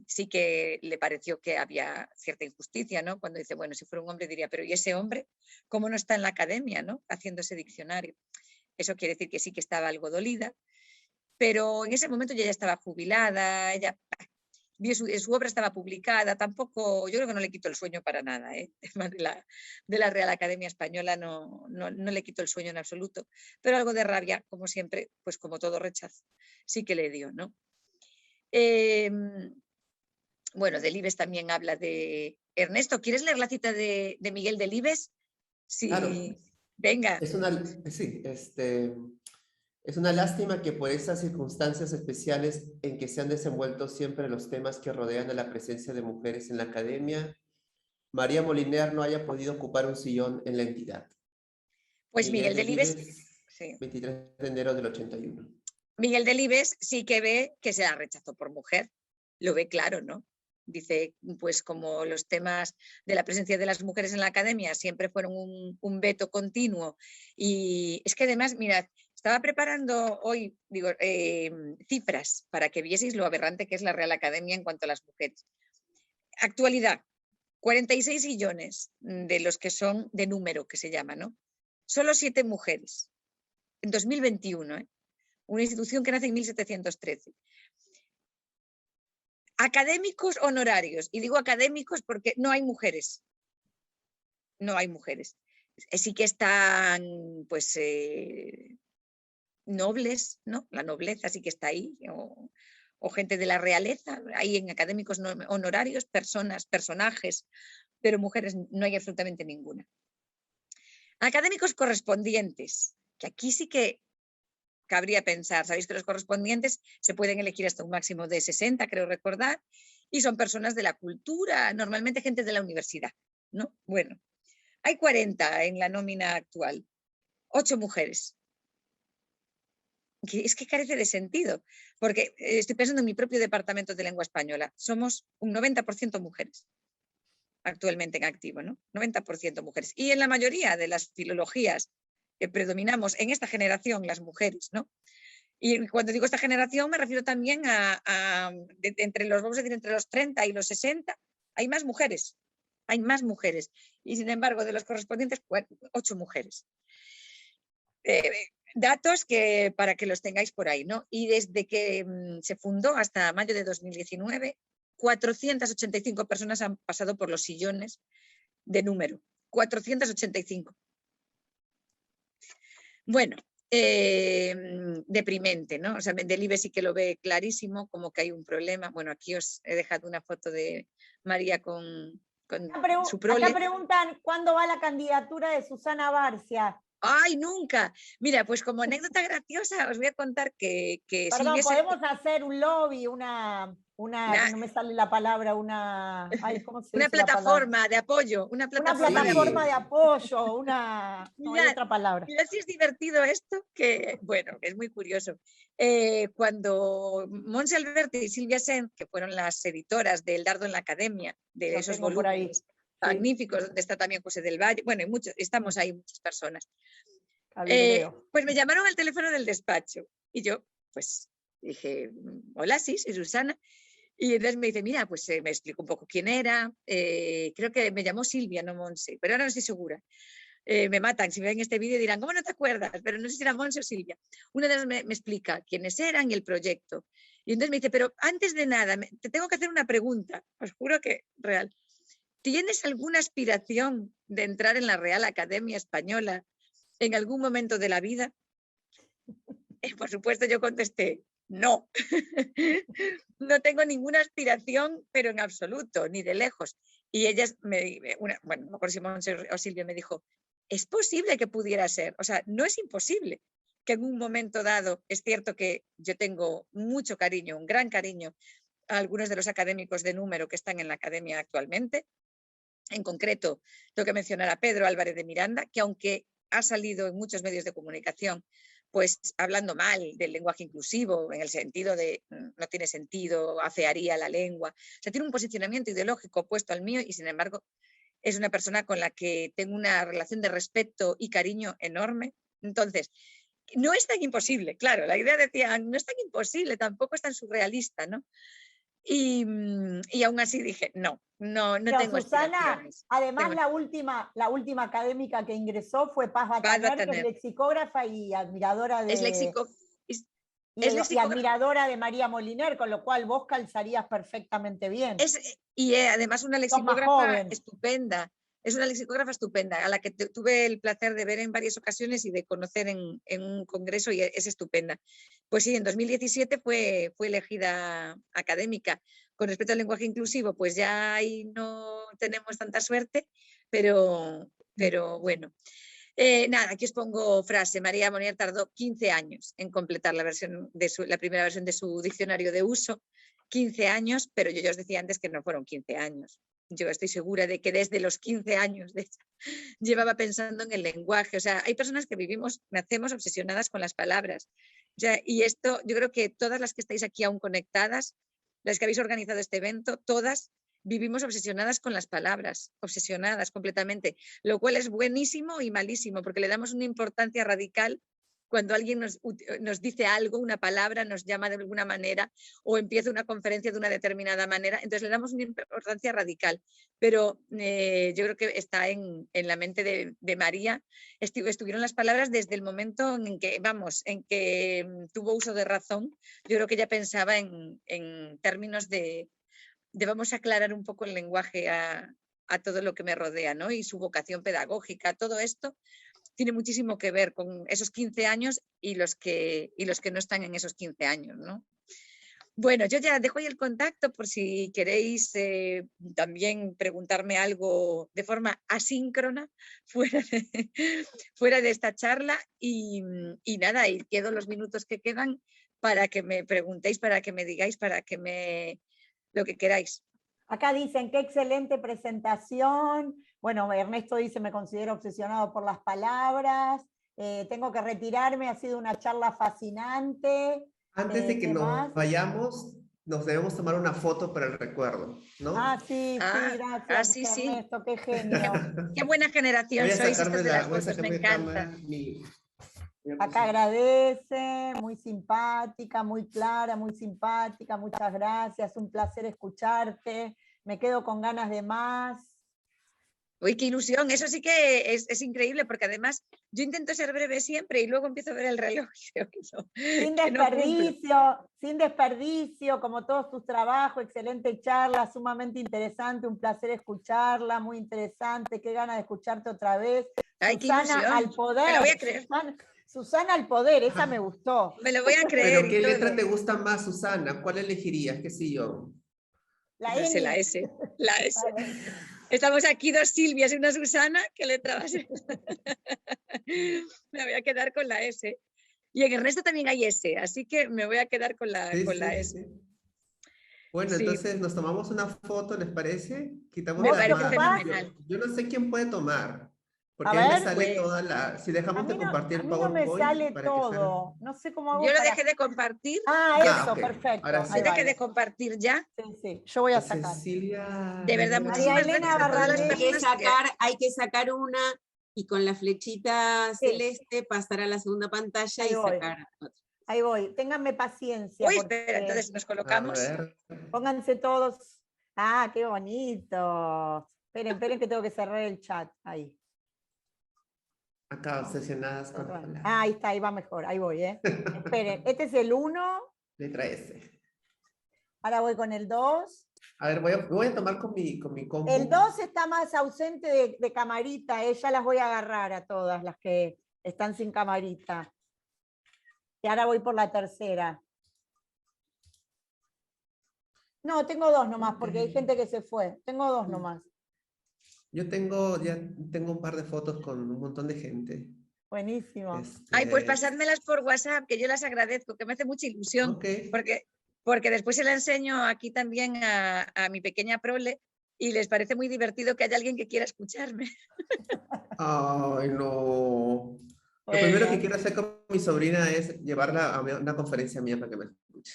[SPEAKER 4] sí que le pareció que había cierta injusticia, ¿no? Cuando dice, bueno, si fuera un hombre diría, pero ¿y ese hombre cómo no está en la academia, ¿no? Haciendo ese diccionario? Eso quiere decir que sí que estaba algo dolida, pero en ese momento ya estaba jubilada, ella su obra estaba publicada, tampoco, yo creo que no le quitó el sueño para nada, ¿eh? de la Real Academia Española no le quitó el sueño en absoluto, pero algo de rabia, como siempre, pues como todo rechazo, sí que le dio, ¿no? Bueno, Delibes también habla de... Ernesto, ¿quieres leer la cita de Miguel Delibes? Sí,
[SPEAKER 2] Claro.
[SPEAKER 4] Venga.
[SPEAKER 2] Sí, es una lástima que por esas circunstancias especiales en que se han desenvuelto siempre los temas que rodean a la presencia de mujeres en la academia, María Moliner no haya podido ocupar un sillón en la entidad.
[SPEAKER 4] Pues Miguel Delibes,
[SPEAKER 2] sí. 23 de enero del 81.
[SPEAKER 4] Miguel Delibes sí que ve que se la rechazó por mujer, lo ve claro, ¿no? Dice, pues como los temas de la presencia de las mujeres en la academia siempre fueron un veto continuo, y es que además, mirad, estaba preparando hoy, digo, cifras para que vieseis lo aberrante que es la Real Academia en cuanto a las mujeres. Actualidad, 46 sillones de los que son de número, que se llama, ¿no? Solo 7 mujeres. En 2021, ¿eh? Una institución que nace en 1713. Académicos honorarios, y digo académicos porque no hay mujeres. No hay mujeres. Sí que están, pues, nobles, ¿no? La nobleza sí que está ahí, o gente de la realeza, hay en académicos honorarios, personajes, pero mujeres no hay absolutamente ninguna. Académicos correspondientes, que aquí sí que cabría pensar, sabéis que los correspondientes se pueden elegir hasta un máximo de 60, creo recordar, y son personas de la cultura, normalmente gente de la universidad, ¿no? Bueno, hay 40 en la nómina actual, 8 mujeres. Es que carece de sentido, porque estoy pensando en mi propio departamento de lengua española, somos un 90% mujeres actualmente en activo, ¿no? 90% mujeres. Y en la mayoría de las filologías que predominamos en esta generación, las mujeres, ¿no? Y cuando digo esta generación me refiero también entre los 30 y los 60, hay más mujeres, y sin embargo de los correspondientes 8 mujeres. Datos que para que los tengáis por ahí, ¿no? Y desde que se fundó hasta mayo de 2019, 485 personas han pasado por los sillones de número, 485. Bueno, deprimente, ¿no? O sea, Delibes sí que lo ve clarísimo, como que hay un problema. Bueno, aquí os he dejado una foto de María con su prole.
[SPEAKER 1] Acá preguntan cuándo va la candidatura de Susana Barcia.
[SPEAKER 4] ¡Ay, nunca! Mira, pues como anécdota graciosa os voy a contar que
[SPEAKER 1] Perdón, podemos hacer un lobby, no me sale la palabra, ay, ¿cómo se dice
[SPEAKER 4] una plataforma de apoyo,
[SPEAKER 1] una plataforma de apoyo, no hay otra palabra.
[SPEAKER 4] Mira si es divertido esto, que bueno, es muy curioso. Cuando Montse Alberti y Silvia Sen, que fueron las editoras de El Dardo en la Academia, de esos volúmenes magníficos, donde está también José del Valle, bueno, estamos ahí muchas personas. Pues me llamaron al teléfono del despacho y yo, pues dije, hola, sí, soy Susana. Y entonces me dice, mira, pues me explico un poco quién era, creo que me llamó Silvia, no Montse, pero ahora no estoy segura. Me matan, si me ven este vídeo dirán, ¿cómo no te acuerdas? Pero no sé si era Montse o Silvia. Una de ellas me explica quiénes eran y el proyecto. Y entonces me dice, pero antes de nada, te tengo que hacer una pregunta, os juro que real. ¿Tienes alguna aspiración de entrar en la Real Academia Española en algún momento de la vida? Por supuesto yo contesté, no. No tengo ninguna aspiración, pero en absoluto, ni de lejos. Y ellas, no me acuerdo si Montse o Silvia me dijo, es posible que pudiera ser, o sea, no es imposible que en un momento dado, es cierto que yo tengo mucho cariño, un gran cariño a algunos de los académicos de número que están en la academia actualmente. En concreto, tengo que mencionar a Pedro Álvarez de Miranda, que aunque ha salido en muchos medios de comunicación, pues hablando mal del lenguaje inclusivo, en el sentido de no tiene sentido, afearía la lengua. O sea, tiene un posicionamiento ideológico opuesto al mío y sin embargo es una persona con la que tengo una relación de respeto y cariño enorme. Entonces, no es tan imposible, claro, la idea decía, no es tan imposible, tampoco es tan surrealista, ¿no? Y aún así dije, no
[SPEAKER 1] Pero
[SPEAKER 4] tengo
[SPEAKER 1] Susana,
[SPEAKER 4] aspiraciones.
[SPEAKER 1] además la última académica que ingresó fue Paz Bataner, que es lexicógrafa y admiradora de... y admiradora de María Moliner, con lo cual vos calzarías perfectamente bien.
[SPEAKER 4] Además una lexicógrafa estupenda. Es una lexicógrafa estupenda, a la que tuve el placer de ver en varias ocasiones y de conocer en un congreso, y es estupenda. Pues sí, en 2017 fue elegida académica. Con respecto al lenguaje inclusivo, pues ya ahí no tenemos tanta suerte, pero bueno. Nada, aquí os pongo frase. María Moliner tardó 15 años en completar la primera versión de su diccionario de uso. 15 años, pero yo ya os decía antes que no fueron 15 años. Yo estoy segura de que desde los 15 años de hecho, llevaba pensando en el lenguaje. O sea, hay personas que nacemos obsesionadas con las palabras. O sea, y esto, yo creo que todas las que estáis aquí aún conectadas, las que habéis organizado este evento, todas vivimos obsesionadas con las palabras, obsesionadas completamente, lo cual es buenísimo y malísimo, porque le damos una importancia radical cuando alguien nos dice algo, una palabra, nos llama de alguna manera o empieza una conferencia de una determinada manera, entonces le damos una importancia radical. Pero yo creo que está en la mente de María, estuvieron las palabras desde el momento en que tuvo uso de razón. Yo creo que ella pensaba en términos de vamos a aclarar un poco el lenguaje a todo lo que me rodea, ¿no? Y su vocación pedagógica, todo esto tiene muchísimo que ver con esos 15 años y los que no están en esos 15 años, ¿no? Bueno, yo ya dejo ahí el contacto por si queréis también preguntarme algo de forma asíncrona fuera de esta charla y nada, y quedo los minutos que quedan para que me preguntéis, para que me digáis, lo que queráis.
[SPEAKER 1] Acá dicen, qué excelente presentación. Bueno, Ernesto dice, me considero obsesionado por las palabras. Tengo que retirarme, ha sido una charla fascinante.
[SPEAKER 2] Antes de que nos vayamos, nos debemos tomar una foto para el recuerdo, ¿no?
[SPEAKER 1] Sí, gracias,
[SPEAKER 4] sí,
[SPEAKER 1] Ernesto, qué genio.
[SPEAKER 4] Qué buena generación sois, estos de las fotos, me encanta.
[SPEAKER 1] Acá agradece, muy simpática, muy clara, muy simpática, muchas gracias, un placer escucharte, me quedo con ganas de más.
[SPEAKER 4] Uy, qué ilusión, eso sí que es increíble, porque además yo intento ser breve siempre y luego empiezo a ver el reloj.
[SPEAKER 1] Sin desperdicio, como todos tus trabajos, excelente charla, sumamente interesante, un placer escucharla, muy interesante, qué ganas de escucharte otra vez.
[SPEAKER 4] Ay,
[SPEAKER 1] Susana al poder.
[SPEAKER 4] Me lo voy a creer.
[SPEAKER 1] Susana al poder, esa me gustó.
[SPEAKER 4] Me lo voy a creer.
[SPEAKER 2] ¿Pero qué letra te gusta más, Susana? ¿Cuál elegirías? ¿Qué sé yo?
[SPEAKER 1] La
[SPEAKER 4] S. La S. Estamos aquí dos Silvias y una Susana, ¿qué letra va a ser? Me voy a quedar con la S. Y en Ernesto también hay S, así que me voy a quedar con la S.
[SPEAKER 2] Sí. Bueno, entonces nos tomamos una foto, ¿les parece? Quitamos
[SPEAKER 4] me
[SPEAKER 2] la
[SPEAKER 4] parece fenomenal.
[SPEAKER 2] Yo no sé quién puede tomar. Porque
[SPEAKER 1] a
[SPEAKER 2] ahí
[SPEAKER 1] ver,
[SPEAKER 2] me sale toda la... Si dejamos de compartir
[SPEAKER 1] el PowerPoint. No me sale todo. No sé cómo hago.
[SPEAKER 4] Yo lo dejé de compartir.
[SPEAKER 1] Eso, okay. Perfecto.
[SPEAKER 2] Ahora sí.
[SPEAKER 4] Yo dejé de compartir ya.
[SPEAKER 1] Sí. Yo voy a sacar.
[SPEAKER 2] Cecilia...
[SPEAKER 4] De verdad, muchísimas gracias.
[SPEAKER 7] Hay que sacar una y con la flechita celeste pasar a la segunda pantalla ahí y sacar otra.
[SPEAKER 1] Ahí voy. Ténganme paciencia.
[SPEAKER 4] Uy, espera, entonces nos colocamos.
[SPEAKER 1] Pónganse todos. Qué bonito. Esperen que tengo que cerrar el chat. Ahí.
[SPEAKER 2] Acá, obsesionadas con la palabra.
[SPEAKER 1] Ahí está, ahí va mejor, ahí voy, Esperen, este es el 1.
[SPEAKER 2] Letra S.
[SPEAKER 1] Ahora voy con el 2.
[SPEAKER 2] A ver, voy a tomar con mi compu.
[SPEAKER 1] El 2 está más ausente de camarita, ya las voy a agarrar a todas las que están sin camarita. Y ahora voy por la tercera. No, tengo 2 nomás, porque hay gente que se fue. Tengo 2 nomás.
[SPEAKER 2] Yo ya tengo un par de fotos con un montón de gente.
[SPEAKER 1] Buenísimo.
[SPEAKER 4] Ay, pues pasádmelas por WhatsApp, que yo las agradezco, que me hace mucha ilusión.
[SPEAKER 2] Okay.
[SPEAKER 4] Porque después se la enseño aquí también a mi pequeña prole y les parece muy divertido que haya alguien que quiera escucharme.
[SPEAKER 2] Ay, no. Lo primero que quiero hacer con mi sobrina es llevarla a una conferencia mía para que me escuche.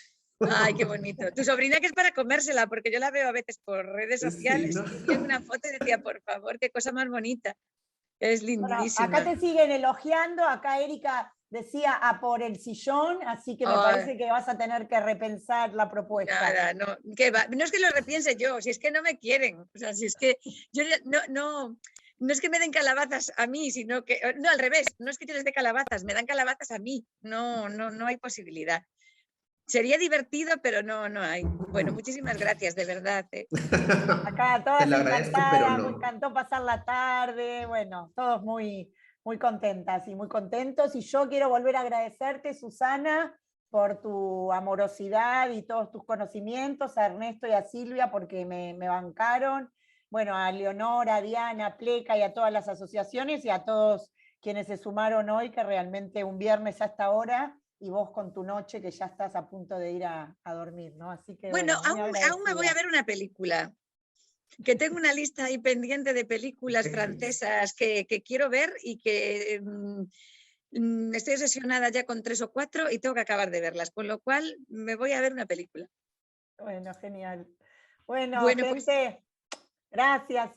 [SPEAKER 4] Ay, qué bonito. Tu sobrina que es para comérsela, porque yo la veo a veces por redes sociales,
[SPEAKER 2] Sí, ¿no?
[SPEAKER 4] y vi una foto y decía, por favor, qué cosa más bonita. Es
[SPEAKER 1] Bueno,
[SPEAKER 4] lindísima.
[SPEAKER 1] acá te siguen elogiando, acá Erika decía a por el sillón, así que me
[SPEAKER 4] Ay.
[SPEAKER 1] parece que vas a tener que repensar la propuesta.
[SPEAKER 4] Nada, no, ¿qué va? No es que lo repiense yo, si es que no me quieren. O sea, si es que yo no es que me den calabazas a mí, sino que, no, al revés, no es que yo les dé calabazas, me dan calabazas a mí. No hay posibilidad. Sería divertido, pero no hay. Bueno, muchísimas gracias, de verdad.
[SPEAKER 1] Acá todas
[SPEAKER 2] Te lo agradezco, pero
[SPEAKER 1] encantadas,
[SPEAKER 2] no.
[SPEAKER 1] me encantó pasar la tarde, bueno, todos muy, muy contentas y muy contentos. Y yo quiero volver a agradecerte, Susana, por tu amorosidad y todos tus conocimientos, a Ernesto y a Silvia porque me bancaron, bueno, a Leonora, a Diana, a Pleca y a todas las asociaciones y a todos quienes se sumaron hoy, que realmente un viernes a esta hora, y vos con tu noche que ya estás a punto de ir a dormir, ¿no? Así que
[SPEAKER 4] Bueno,
[SPEAKER 1] muy
[SPEAKER 4] aún me voy a ver una película, que tengo una lista ahí pendiente de películas francesas que quiero ver y que estoy obsesionada ya con 3 o 4 y tengo que acabar de verlas, con lo cual me voy a ver una película.
[SPEAKER 1] Bueno, genial. Bueno,
[SPEAKER 4] Bueno,
[SPEAKER 1] gente, gracias,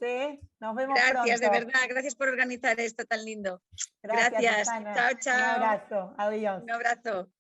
[SPEAKER 1] nos vemos pronto.
[SPEAKER 4] Gracias, de verdad, gracias por organizar esto tan lindo.
[SPEAKER 1] Gracias,
[SPEAKER 4] Gracias.
[SPEAKER 1] Susana.
[SPEAKER 4] Chao, chao.
[SPEAKER 1] Un abrazo, adiós.
[SPEAKER 4] Un abrazo.